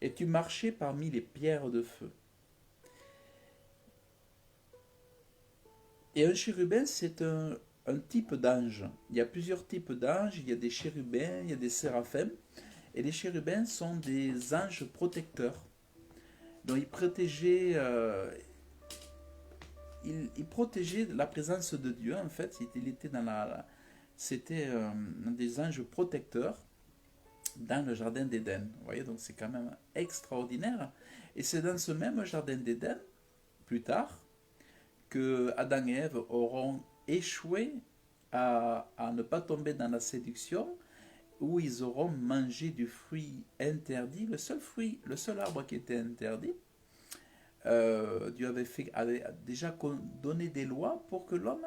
Et tu marchais parmi les pierres de feu. Et un chérubin, c'est un type d'ange. Il y a plusieurs types d'anges. Il y a des chérubins, il y a des séraphins. Et les chérubins sont des anges protecteurs. Donc ils protégeaient la présence de Dieu. En fait, il était c'était des anges protecteurs dans le jardin d'Éden. Vous voyez, donc c'est quand même extraordinaire. Et c'est dans ce même jardin d'Éden, plus tard, que Adam et Ève auront échoué à ne pas tomber dans la séduction, où ils auront mangé du fruit interdit, le seul arbre qui était interdit. Dieu avait déjà donné des lois pour que l'homme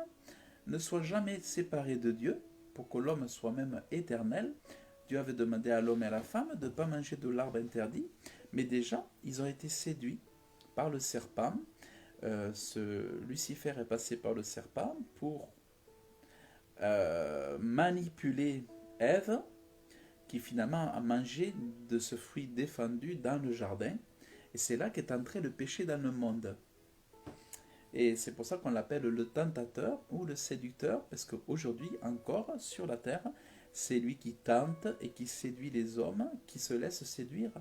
ne soit jamais séparé de Dieu, pour que l'homme soit même éternel. Dieu avait demandé à l'homme et à la femme de ne pas manger de l'arbre interdit, mais déjà, ils ont été séduits par le serpent. Lucifer est passé par le serpent pour manipuler Ève, qui finalement a mangé de ce fruit défendu dans le jardin. Et c'est là qu'est entré le péché dans le monde. Et c'est pour ça qu'on l'appelle le tentateur ou le séducteur, parce qu'aujourd'hui encore, sur la terre, c'est lui qui tente et qui séduit les hommes, qui se laissent séduire.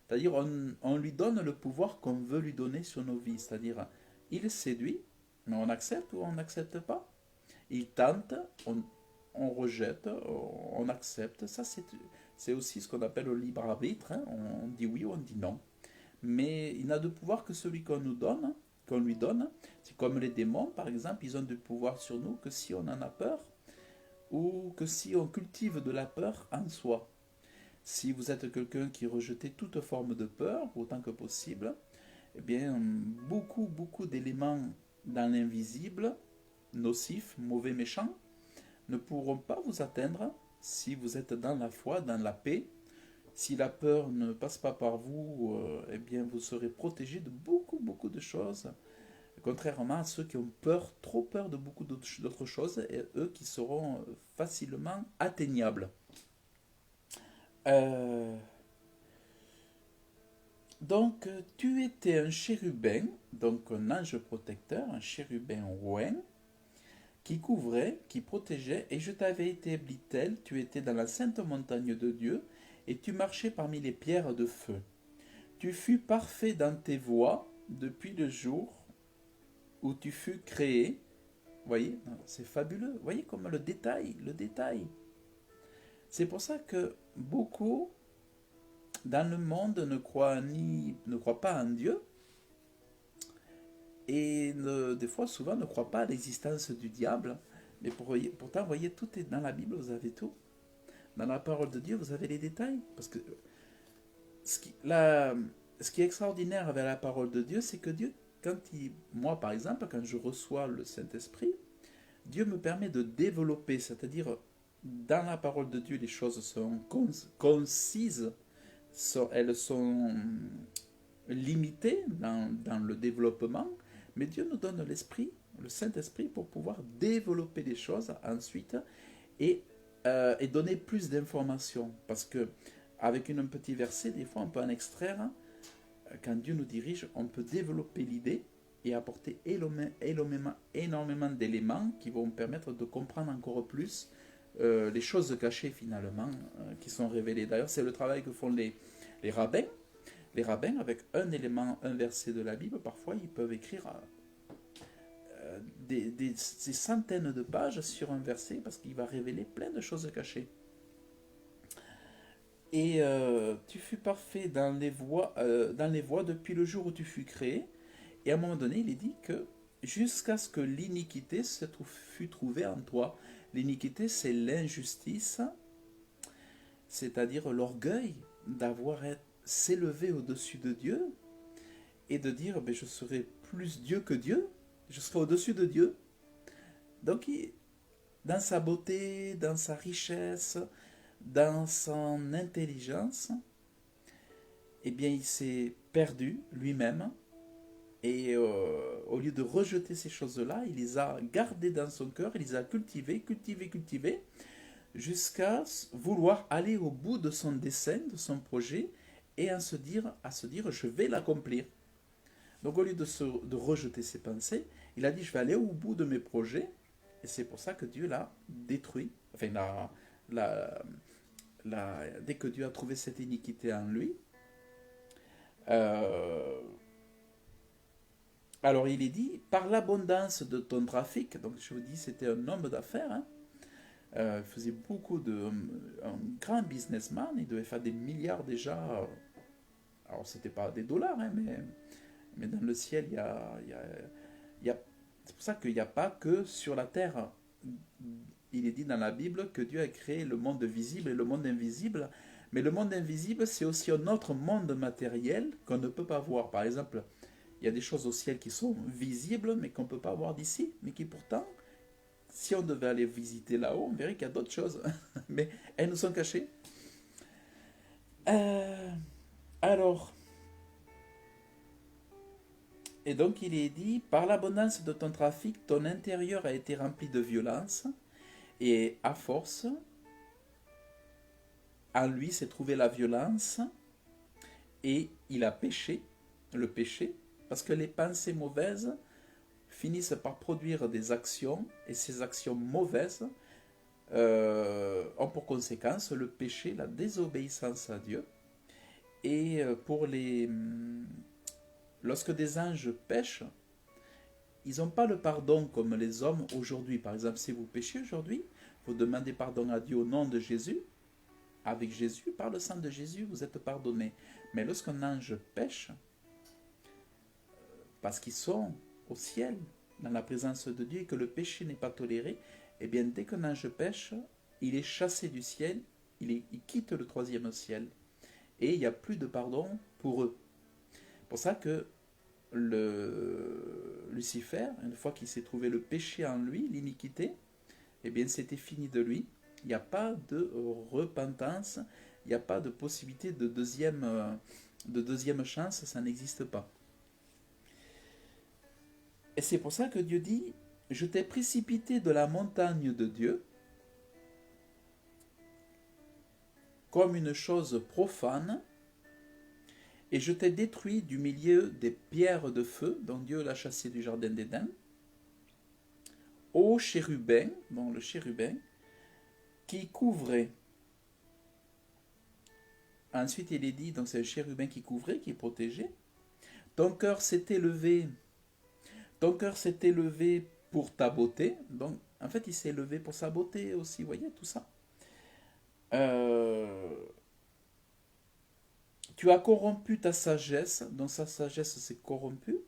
C'est-à-dire, on lui donne le pouvoir qu'on veut lui donner sur nos vies. C'est-à-dire, il séduit, mais on accepte ou on n'accepte pas. Il tente, on rejette, on accepte. Ça, c'est aussi ce qu'on appelle le libre arbitre. Hein. On dit oui ou on dit non. Mais il n'a de pouvoir que celui qu'on lui donne. C'est comme les démons, par exemple, ils ont du pouvoir sur nous que si on en a peur ou que si on cultive de la peur en soi. Si vous êtes quelqu'un qui rejetez toute forme de peur, autant que possible, eh bien, beaucoup d'éléments dans l'invisible, nocifs, mauvais, méchants, ne pourront pas vous atteindre si vous êtes dans la foi, dans la paix. Si la peur ne passe pas par vous, eh bien, vous serez protégé de beaucoup de choses. Contrairement à ceux qui ont peur, trop peur de beaucoup d'autres choses, et eux qui seront facilement atteignables. Euh, donc, tu étais un chérubin, donc un ange protecteur, un chérubin ouin, qui couvrait, qui protégeait, et je t'avais établi tel, tu étais dans la sainte montagne de Dieu, et tu marchais parmi les pierres de feu. Tu fus parfait dans tes voies depuis le jour où tu fus créé. Voyez, c'est fabuleux. Voyez comme le détail, le détail. C'est pour ça que beaucoup dans le monde ne croient pas en Dieu et des fois, souvent, ne croient pas à l'existence du diable. Mais pourtant, voyez, tout est dans la Bible, vous avez tout. Dans la parole de Dieu, vous avez les détails. Parce que ce qui est extraordinaire avec la parole de Dieu, c'est que Dieu, moi par exemple, quand je reçois le Saint-Esprit, Dieu me permet de développer, c'est-à-dire dans la parole de Dieu, les choses sont concises, elles sont limitées dans le développement, mais Dieu nous donne l'Esprit, le Saint-Esprit, pour pouvoir développer les choses ensuite et donner plus d'informations. Parce que avec un petit verset, des fois on peut en extraire, quand Dieu nous dirige, on peut développer l'idée et apporter énormément d'éléments qui vont permettre de comprendre encore plus les choses cachées finalement, qui sont révélées. D'ailleurs, c'est le travail que font les rabbins. Les rabbins, avec un élément, un verset de la Bible, parfois ils peuvent écrire des centaines de pages sur un verset parce qu'il va révéler plein de choses cachées. Et tu fus parfait dans les voies depuis le jour où tu fus créé. Et à un moment donné, il est dit que jusqu'à ce que l'iniquité fût trouvée en toi. L'iniquité, c'est l'injustice, c'est-à-dire l'orgueil s'élever au-dessus de Dieu et de dire ben, je serai plus Dieu que Dieu, je serai au-dessus de Dieu. Donc, dans sa beauté, dans sa richesse, dans son intelligence, eh bien, il s'est perdu lui-même. Et au lieu de rejeter ces choses-là, il les a gardées dans son cœur, il les a cultivées, jusqu'à vouloir aller au bout de son dessein, de son projet, et à se dire, je vais l'accomplir. Donc au lieu de rejeter ses pensées, il a dit, je vais aller au bout de mes projets, et c'est pour ça que Dieu l'a détruit. Enfin, dès que Dieu a trouvé cette iniquité en lui, euh, alors il est dit, par l'abondance de ton trafic, donc je vous dis, c'était un homme d'affaires, hein, il faisait un grand businessman, il devait faire des milliards déjà. Alors c'était pas des dollars, hein, mais dans le ciel, il y a c'est pour ça qu'il n'y a pas que sur la terre. Il est dit dans la Bible que Dieu a créé le monde visible et le monde invisible. Mais le monde invisible, c'est aussi un autre monde matériel qu'on ne peut pas voir. Par exemple, il y a des choses au ciel qui sont visibles, mais qu'on ne peut pas voir d'ici, mais qui pourtant, si on devait aller visiter là-haut, on verrait qu'il y a d'autres choses. Mais elles nous sont cachées. Euh, alors, et donc il est dit, par l'abondance de ton trafic, ton intérieur a été rempli de violence, et à force, en lui s'est trouvée la violence, et il a péché, le péché, parce que les pensées mauvaises finissent par produire des actions, et ces actions mauvaises ont pour conséquence le péché, la désobéissance à Dieu. Et lorsque des anges pêchent, ils n'ont pas le pardon comme les hommes aujourd'hui. Par exemple, si vous péchez aujourd'hui, vous demandez pardon à Dieu au nom de Jésus. Avec Jésus, par le sang de Jésus, vous êtes pardonné. Mais lorsqu'un ange pêche, parce qu'ils sont au ciel, dans la présence de Dieu, et que le péché n'est pas toléré, eh bien, dès qu'un ange pêche, il est chassé du ciel, il quitte le troisième ciel. Et il n'y a plus de pardon pour eux. C'est pour ça que Lucifer, une fois qu'il s'est trouvé le péché en lui, l'iniquité, eh bien c'était fini de lui. Il n'y a pas de repentance, il n'y a pas de possibilité de deuxième chance, ça n'existe pas. Et c'est pour ça que Dieu dit, je t'ai précipité de la montagne de Dieu comme une chose profane, et je t'ai détruit du milieu des pierres de feu, dont Dieu l'a chassé du jardin d'Éden, ô chérubin, donc le chérubin, qui couvrait. Ensuite, il est dit, donc c'est le chérubin qui couvrait, qui protégeait. Ton cœur s'est élevé, pour ta beauté. Donc, en fait, il s'est élevé pour sa beauté aussi, vous voyez, tout ça. Tu as corrompu ta sagesse, donc sa sagesse s'est corrompue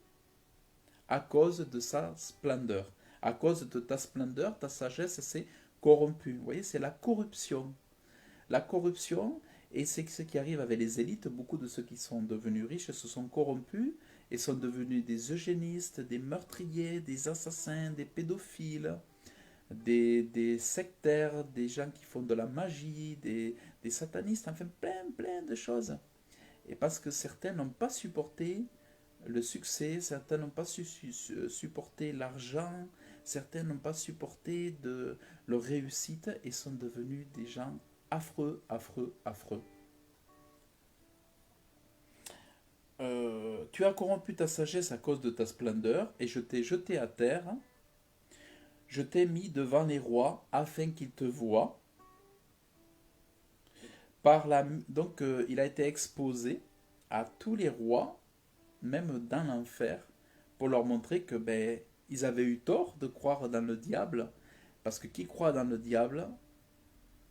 à cause de sa splendeur. À cause de ta splendeur, ta sagesse s'est corrompue. Vous voyez, c'est la corruption. La corruption, et c'est ce qui arrive avec les élites, beaucoup de ceux qui sont devenus riches se sont corrompus et sont devenus des eugénistes, des meurtriers, des assassins, des pédophiles, des sectaires, des gens qui font de la magie, des satanistes, enfin plein de choses. Et parce que certains n'ont pas supporté le succès, certains n'ont pas supporté l'argent, certains n'ont pas supporté leur réussite et sont devenus des gens affreux. Tu as corrompu ta sagesse à cause de ta splendeur, et je t'ai jeté à terre. Je t'ai mis devant les rois afin qu'ils te voient. Donc il a été exposé à tous les rois, même dans l'enfer, pour leur montrer que ils avaient eu tort de croire dans le diable, parce que qui croit dans le diable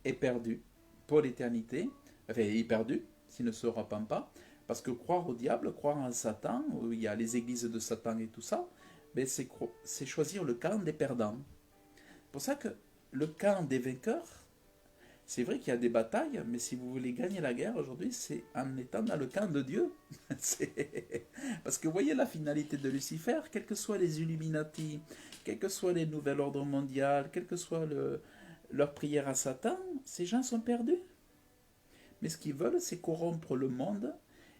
est perdu pour l'éternité. enfin, il est perdu s'il ne se repent pas. Parce que croire au diable, croire en Satan, où il y a les églises de Satan et tout ça, ben c'est choisir le camp des perdants. C'est pour ça que le camp des vainqueurs, c'est vrai qu'il y a des batailles, mais si vous voulez gagner la guerre aujourd'hui, c'est en étant dans le camp de Dieu. Parce que vous voyez la finalité de Lucifer, quels que soient les Illuminati, quels que soient les nouvel ordre mondial, quelle que soit leur prière à Satan, ces gens sont perdus. Mais ce qu'ils veulent, c'est corrompre le monde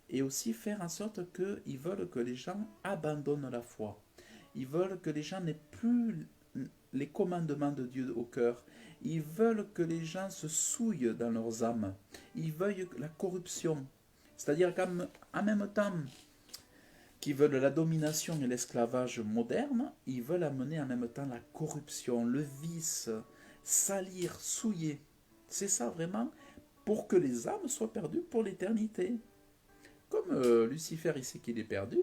et aussi faire en sorte qu'ils veulent que les gens abandonnent la foi. Ils veulent que les gens n'aient plus les commandements de Dieu au cœur. Ils veulent que les gens se souillent dans leurs âmes. Ils veulent la corruption. C'est-à-dire qu'en même temps qu'ils veulent la domination et l'esclavage moderne, ils veulent amener en même temps la corruption, le vice, salir, souiller. C'est ça vraiment, pour que les âmes soient perdues pour l'éternité. Comme Lucifer, il sait qu'il est perdu,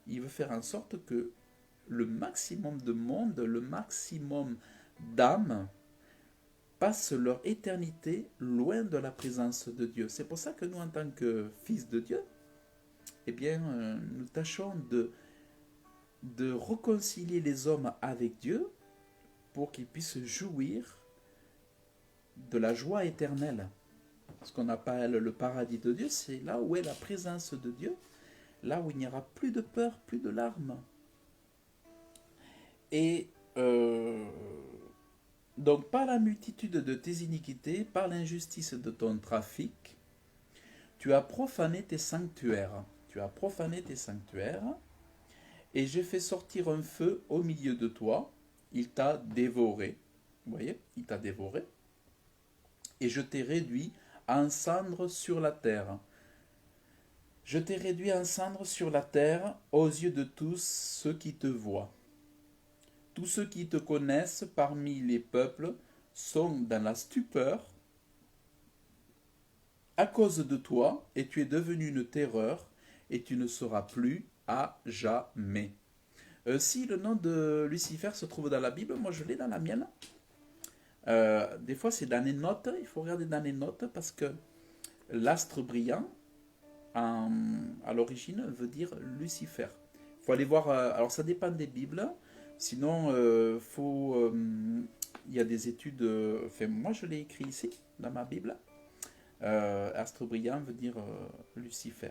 il veut faire en sorte que le maximum de monde, le maximum d'âmes passent leur éternité loin de la présence de Dieu. C'est pour ça que nous, en tant que fils de Dieu, eh bien, nous tâchons de réconcilier les hommes avec Dieu pour qu'ils puissent jouir de la joie éternelle. Ce qu'on appelle le paradis de Dieu, c'est là où est la présence de Dieu, là où il n'y aura plus de peur, plus de larmes. Et donc, par la multitude de tes iniquités, par l'injustice de ton trafic, tu as profané tes sanctuaires. Tu as profané tes sanctuaires, et j'ai fait sortir un feu au milieu de toi. Il t'a dévoré. Vous voyez, il t'a dévoré. Et je t'ai réduit en cendres sur la terre. Je t'ai réduit en cendres sur la terre aux yeux de tous ceux qui te voient. Tous ceux qui te connaissent parmi les peuples sont dans la stupeur à cause de toi, et tu es devenu une terreur, et tu ne seras plus à jamais. Si le nom de Lucifer se trouve dans la Bible, moi je l'ai dans la mienne. Des fois c'est dans les notes, il faut regarder dans les notes, parce que l'astre brillant, à l'origine, veut dire Lucifer. Il faut aller voir, alors ça dépend des Bibles, sinon il y a des études, enfin moi je l'ai écrit ici, dans ma Bible. Astre brillant veut dire Lucifer.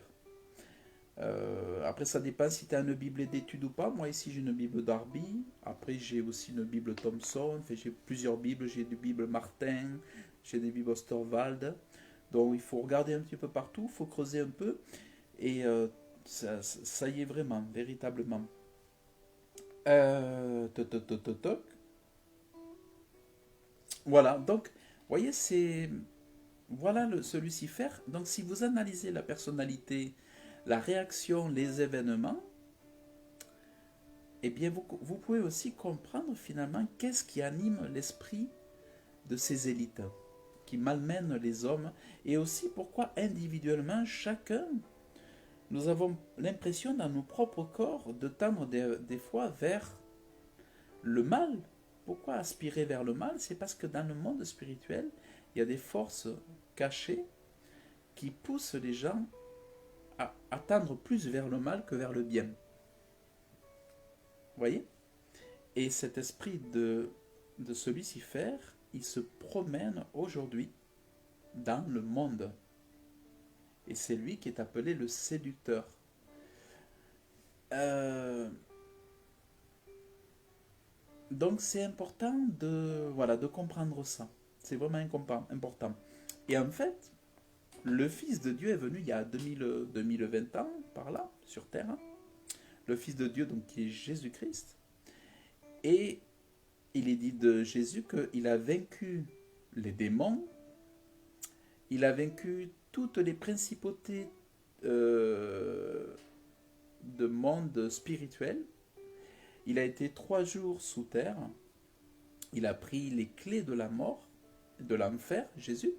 Après ça dépend si tu as une Bible d'études ou pas. Moi ici j'ai une Bible Darby. Après j'ai aussi une Bible Thompson. Enfin, j'ai plusieurs Bibles. J'ai des Bibles Martin. J'ai des Bibles Osterwald. Donc il faut regarder un petit peu partout. Il faut creuser un peu. Et ça y est vraiment, véritablement. Voilà, donc, vous voyez, voilà ce Lucifer. Donc si vous analysez la personnalité, la réaction, les événements, eh bien vous pouvez aussi comprendre finalement qu'est-ce qui anime l'esprit de ces élites, qui malmènent les hommes, et aussi pourquoi individuellement chacun, nous avons l'impression dans nos propres corps de tendre des fois vers le mal. Pourquoi aspirer vers le mal? C'est parce que dans le monde spirituel, il y a des forces cachées qui poussent les gens à tendre plus vers le mal que vers le bien. Vous voyez? Et cet esprit de ce Lucifer, il se promène aujourd'hui dans le monde. Et c'est lui qui est appelé le séducteur. Donc c'est important de comprendre ça. C'est vraiment important. Et en fait, le Fils de Dieu est venu il y a 2020 ans, par là, sur Terre. Le Fils de Dieu, donc, qui est Jésus-Christ. Et il est dit de Jésus qu'il a vaincu les démons, il a vaincu toutes les principautés de monde spirituel. Il a été 3 jours sous terre. Il a pris les clés de la mort, de l'enfer, Jésus.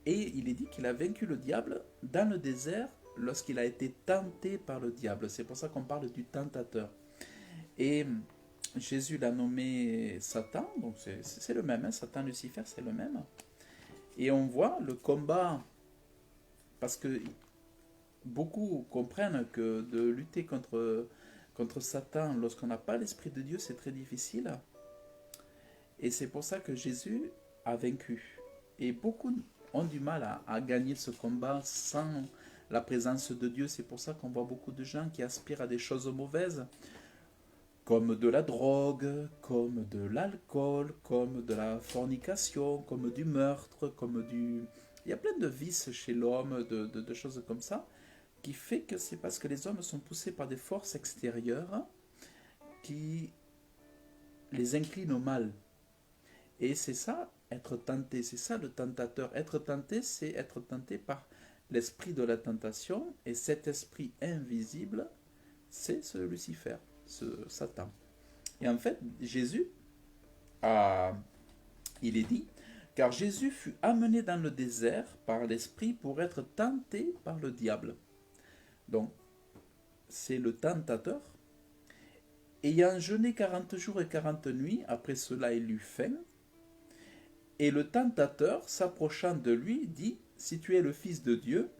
Et il est dit qu'il a vaincu le diable dans le désert lorsqu'il a été tenté par le diable. C'est pour ça qu'on parle du tentateur. Et Jésus l'a nommé Satan, donc c'est le même, hein, Satan, Lucifer, c'est le même. Et on voit le combat parce que beaucoup comprennent que de lutter contre Satan lorsqu'on n'a pas l'Esprit de Dieu, c'est très difficile. Et c'est pour ça que Jésus a vaincu. Et beaucoup ont du mal à gagner ce combat sans la présence de Dieu. C'est pour ça qu'on voit beaucoup de gens qui aspirent à des choses mauvaises, comme de la drogue, comme de l'alcool, comme de la fornication, comme du meurtre, comme du... Il y a plein de vices chez l'homme, de choses comme ça, qui fait que c'est parce que les hommes sont poussés par des forces extérieures qui les inclinent au mal. Et c'est ça, être tenté, c'est ça le tentateur. Être tenté, c'est être tenté par l'esprit de la tentation, et cet esprit invisible, c'est ce Lucifer, ce Satan. Et en fait, Jésus, il est dit, car Jésus fut amené dans le désert par l'esprit pour être tenté par le diable. Donc, c'est le tentateur. Ayant jeûné 40 jours et 40 nuits, après cela il eut faim. Et le tentateur, s'approchant de lui, dit, si tu es le Fils de Dieu,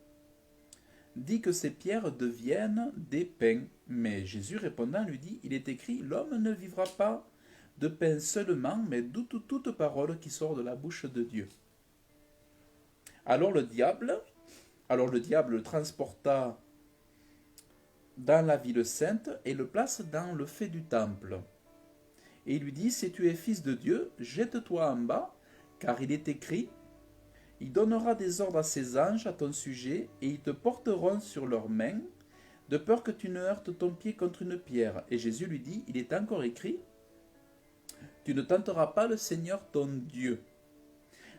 dis que ces pierres deviennent des pains. Mais Jésus répondant lui dit, il est écrit, l'homme ne vivra pas de pain seulement, mais de toute parole qui sort de la bouche de Dieu. Alors le diable le transporta dans la ville sainte et le place dans le fait du temple. Et il lui dit, si tu es fils de Dieu, jette-toi en bas, car il est écrit, il donnera des ordres à ses anges à ton sujet, et ils te porteront sur leurs mains, de peur que tu ne heurtes ton pied contre une pierre. Et Jésus lui dit, il est encore écrit, tu ne tenteras pas le Seigneur ton Dieu.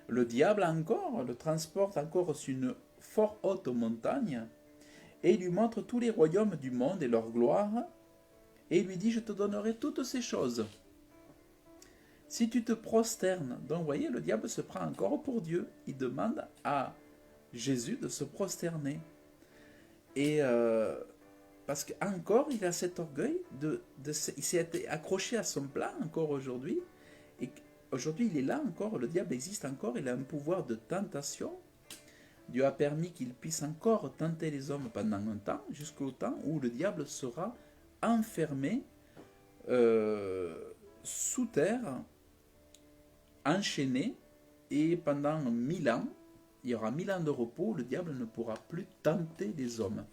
Le diable encore le transporte encore sur une fort haute montagne, et il lui montre tous les royaumes du monde et leur gloire, et il lui dit, je te donnerai toutes ces choses. Si tu te prosternes, donc vous voyez, le diable se prend encore pour Dieu, il demande à Jésus de se prosterner. Et parce qu'encore, il a cet orgueil, il s'est été accroché à son plan encore aujourd'hui, et aujourd'hui il est là encore, le diable existe encore, il a un pouvoir de tentation. Dieu a permis qu'il puisse encore tenter les hommes pendant un temps, jusqu'au temps où le diable sera enfermé sous terre, enchaîné, et pendant 1000 ans, il y aura 1000 ans de repos, le diable ne pourra plus tenter les hommes.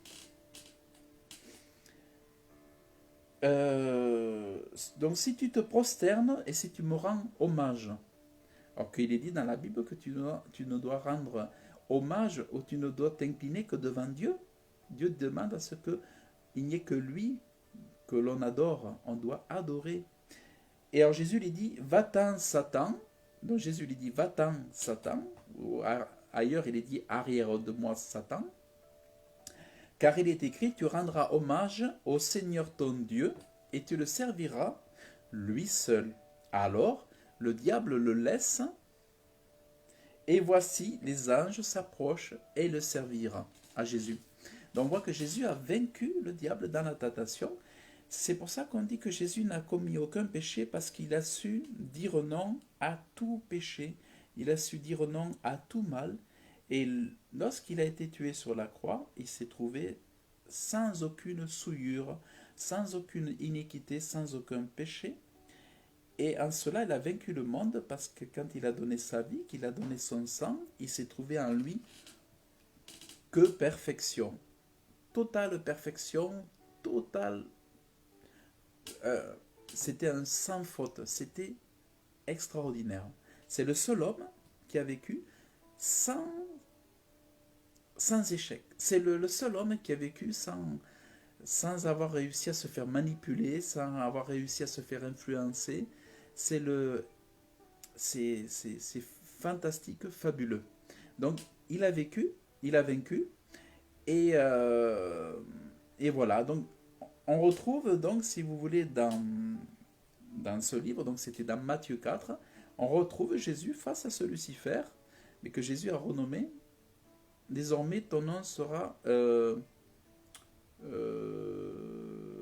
Donc si tu te prosternes et si tu me rends hommage, alors qu'il est dit dans la Bible que tu ne dois rendre hommage ou tu ne dois t'incliner que devant Dieu. Dieu demande à ce qu'il n'y ait que lui que l'on adore, on doit adorer. Et alors Jésus lui dit, va-t'en Satan, donc Jésus lui dit, va-t'en Satan, ou ailleurs il est dit, arrière de moi Satan, car il est écrit, tu rendras hommage au Seigneur ton Dieu, et tu le serviras lui seul. Alors, le diable le laisse, et voici, les anges s'approchent et le serviront à Jésus. Donc on voit que Jésus a vaincu le diable dans la tentation. C'est pour ça qu'on dit que Jésus n'a commis aucun péché, parce qu'il a su dire non à tout péché, il a su dire non à tout mal. Et lorsqu'il a été tué sur la croix, il s'est trouvé sans aucune souillure, sans aucune iniquité, sans aucun péché. Et en cela, il a vaincu le monde, parce que quand il a donné sa vie, qu'il a donné son sang, il s'est trouvé en lui que perfection. Totale perfection, totale... c'était un sans faute, c'était extraordinaire. C'est le seul homme qui a vécu sans échec. C'est le seul homme qui a vécu sans avoir réussi à se faire manipuler, sans avoir réussi à se faire influencer. C'est fantastique, fabuleux. Donc, il a vécu, il a vaincu, et voilà. Donc, on retrouve, donc, si vous voulez, dans ce livre, donc c'était dans Matthieu 4, on retrouve Jésus face à ce Lucifer, mais que Jésus a renommé. Désormais, ton nom sera...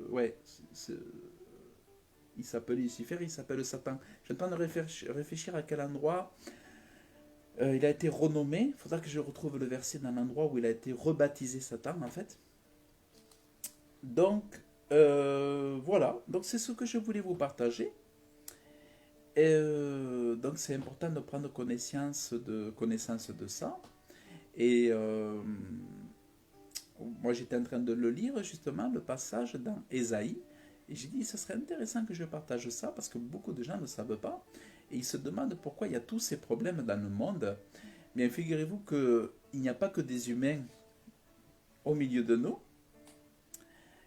ouais, il s'appelle Lucifer, il s'appelle Satan. Je suis en train de réfléchir à quel endroit. Il a été renommé, il faudra que je retrouve le verset dans l'endroit où il a été rebaptisé Satan en fait. Donc voilà, donc c'est ce que je voulais vous partager. Donc c'est important de prendre connaissance de ça. Et moi j'étais en train de le lire justement, le passage dans Ésaïe. Et j'ai dit, ce serait intéressant que je partage ça parce que beaucoup de gens ne savent pas. Et ils se demandent pourquoi il y a tous ces problèmes dans le monde. Bien, figurez-vous qu'il n'y a pas que des humains au milieu de nous.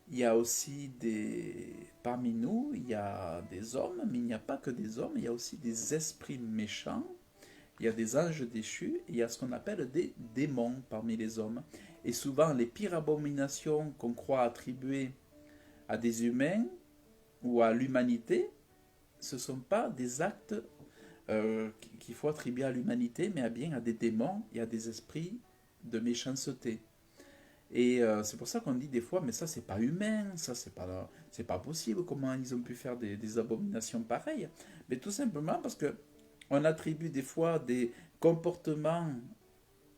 Il y a aussi parmi nous, il y a des hommes, mais il n'y a pas que des hommes, il y a aussi des esprits méchants, il y a des anges déchus, et il y a ce qu'on appelle des démons parmi les hommes. Et souvent, les pires abominations qu'on croit attribuer à des humains ou à l'humanité, ce ne sont pas des actes qu'il faut attribuer à l'humanité, mais bien à des démons et à des esprits de méchanceté. Et c'est pour ça qu'on dit des fois, mais ça c'est pas humain, ça c'est pas possible, comment ils ont pu faire des abominations pareilles. Mais tout simplement parce que on attribue des fois des comportements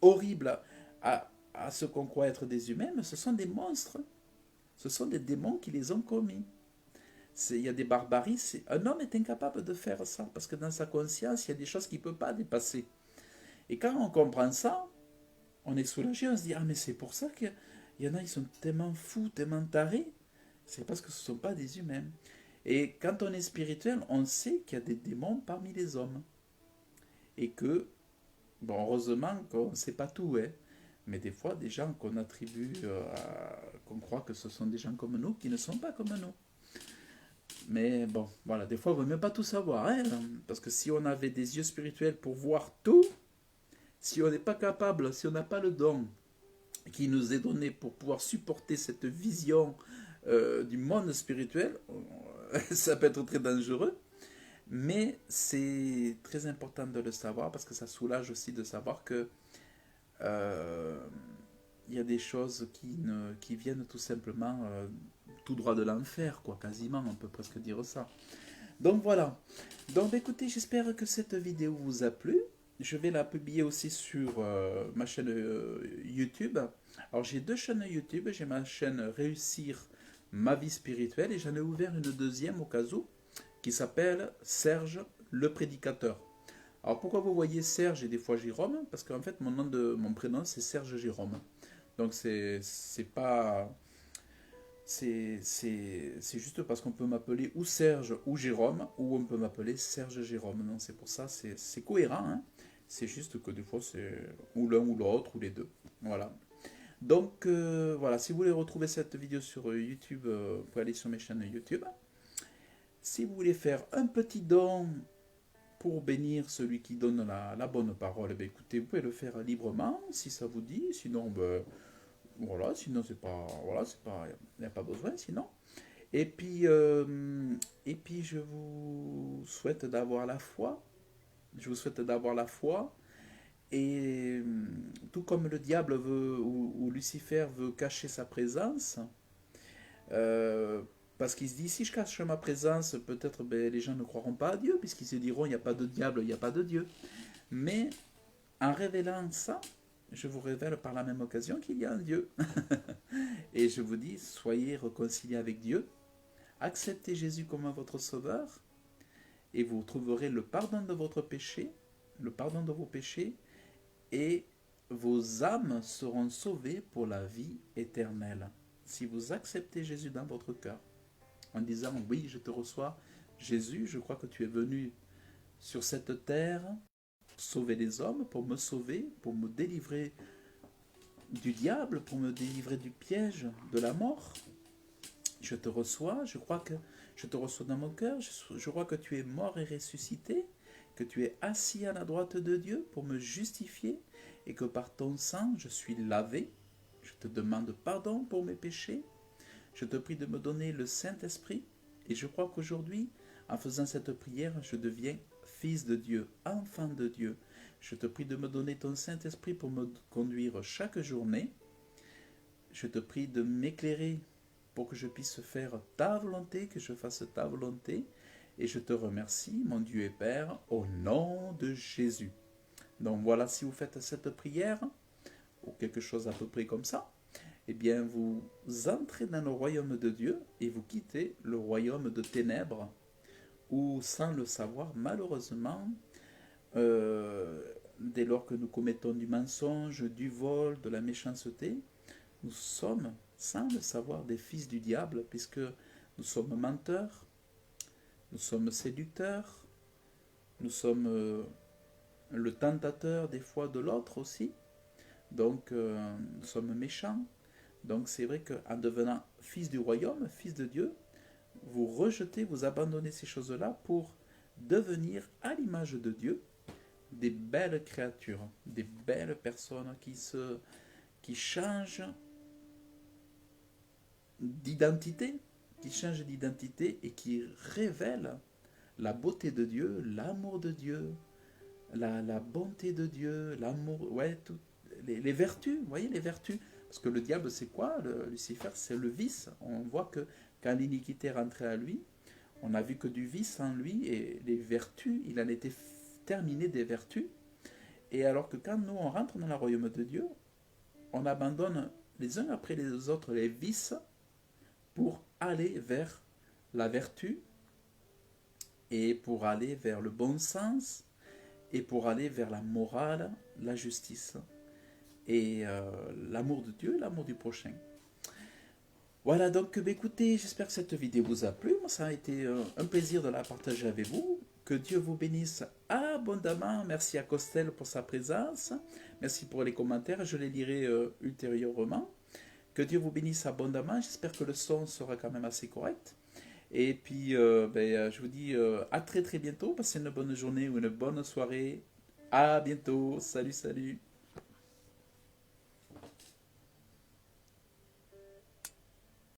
horribles à ce qu'on croit être des humains, mais ce sont des monstres, ce sont des démons qui les ont commis. Il y a des barbaries, un homme est incapable de faire ça, parce que dans sa conscience, il y a des choses qu'il ne peut pas dépasser. Et quand on comprend ça, on est soulagé, on se dit, ah mais c'est pour ça qu'il y en a, ils sont tellement fous, tellement tarés, c'est parce que ce ne sont pas des humains. Et quand on est spirituel, on sait qu'il y a des démons parmi les hommes. Et que, bon, heureusement qu'on ne sait pas tout, hein, mais des fois, des gens qu'on attribue, qu'on croit que ce sont des gens comme nous, qui ne sont pas comme nous. Mais bon, voilà, des fois, il ne vaut même pas tout savoir, hein, parce que si on avait des yeux spirituels pour voir tout, si on n'est pas capable, si on n'a pas le don qui nous est donné pour pouvoir supporter cette vision du monde spirituel, ça peut être très dangereux, mais c'est très important de le savoir parce que ça soulage aussi de savoir que il y a des choses qui viennent tout simplement tout droit de l'enfer, quoi, quasiment, on peut presque dire ça. Donc voilà. Donc écoutez, j'espère que cette vidéo vous a plu. Je vais la publier aussi sur ma chaîne YouTube. Alors j'ai deux chaînes YouTube. J'ai ma chaîne Réussir ma vie spirituelle et j'en ai ouvert une deuxième au cas où qui s'appelle Serge le prédicateur. Alors pourquoi vous voyez Serge et des fois Jérôme? Parce qu'en fait mon prénom c'est Serge Jérôme. Donc c'est pas c'est juste parce qu'on peut m'appeler ou Serge ou Jérôme, ou on peut m'appeler Serge Jérôme. Non, c'est pour ça, c'est cohérent. Hein. C'est juste que des fois, c'est ou l'un ou l'autre, ou les deux. Voilà. Donc, voilà, si vous voulez retrouver cette vidéo sur YouTube, vous pouvez aller sur mes chaînes YouTube. Si vous voulez faire un petit don pour bénir celui qui donne la bonne parole, ben, écoutez, vous pouvez le faire librement, si ça vous dit. Sinon, ben, voilà, sinon c'est pas, voilà, c'est pas, il n'y a pas besoin sinon. Et puis, je vous souhaite d'avoir la foi. Je vous souhaite d'avoir la foi. Et tout comme le diable veut, ou Lucifer veut cacher sa présence, euh, parce qu'il se dit, si je cache ma présence, peut-être ben, les gens ne croiront pas à Dieu, puisqu'ils se diront, il n'y a pas de diable, il n'y a pas de Dieu. Mais en révélant ça, je vous révèle par la même occasion qu'il y a un Dieu. Et je vous dis, soyez réconciliés avec Dieu, acceptez Jésus comme votre sauveur, et vous trouverez le pardon de votre péché, le pardon de vos péchés, et vos âmes seront sauvées pour la vie éternelle. Si vous acceptez Jésus dans votre cœur, en disant, oui, je te reçois, Jésus, je crois que tu es venu sur cette terre pour sauver les hommes, pour me sauver, pour me délivrer du diable, pour me délivrer du piège de la mort. Je te reçois, je crois que je te reçois dans mon cœur, je crois que tu es mort et ressuscité, que tu es assis à la droite de Dieu pour me justifier et que par ton sang je suis lavé. Je te demande pardon pour mes péchés. Je te prie de me donner le Saint-Esprit et je crois qu'aujourd'hui, en faisant cette prière, je deviens fils de Dieu, enfant de Dieu. Je te prie de me donner ton Saint-Esprit pour me conduire chaque journée. Je te prie de m'éclairer pour que je puisse faire ta volonté, que je fasse ta volonté. Et je te remercie, mon Dieu et Père, au nom de Jésus. Donc voilà, si vous faites cette prière, ou quelque chose à peu près comme ça, eh bien vous entrez dans le royaume de Dieu et vous quittez le royaume de ténèbres, où sans le savoir, malheureusement, dès lors que nous commettons du mensonge, du vol, de la méchanceté, nous sommes, sans le savoir, des fils du diable, puisque nous sommes menteurs, nous sommes séducteurs, nous sommes le tentateur des fois de l'autre aussi, donc nous sommes méchants. Donc c'est vrai qu'en devenant fils du royaume, fils de Dieu, vous rejetez, vous abandonnez ces choses-là pour devenir à l'image de Dieu des belles créatures, des belles personnes qui changent d'identité, et qui révèlent la beauté de Dieu, l'amour de Dieu, la bonté de Dieu, l'amour, ouais, les vertus, vous voyez les vertus. Parce que le diable, c'est quoi? Lucifer, c'est le vice. On voit que quand l'iniquité rentrait à lui, on a vu que du vice en lui, et les vertus, il en était terminé des vertus. Et alors que quand nous, on rentre dans le royaume de Dieu, on abandonne les uns après les autres les vices pour aller vers la vertu et pour aller vers le bon sens et pour aller vers la morale, la justice et l'amour de Dieu, l'amour du prochain. Voilà, donc écoutez, j'espère que cette vidéo vous a plu. Moi, ça a été un plaisir de la partager avec vous. Que Dieu vous bénisse abondamment. Merci à Costel pour sa présence. Merci pour les commentaires. Je les lirai ultérieurement. Que Dieu vous bénisse abondamment. J'espère que le son sera quand même assez correct. Et puis, je vous dis à très très bientôt. Passez une bonne journée ou une bonne soirée. À bientôt. Salut, salut.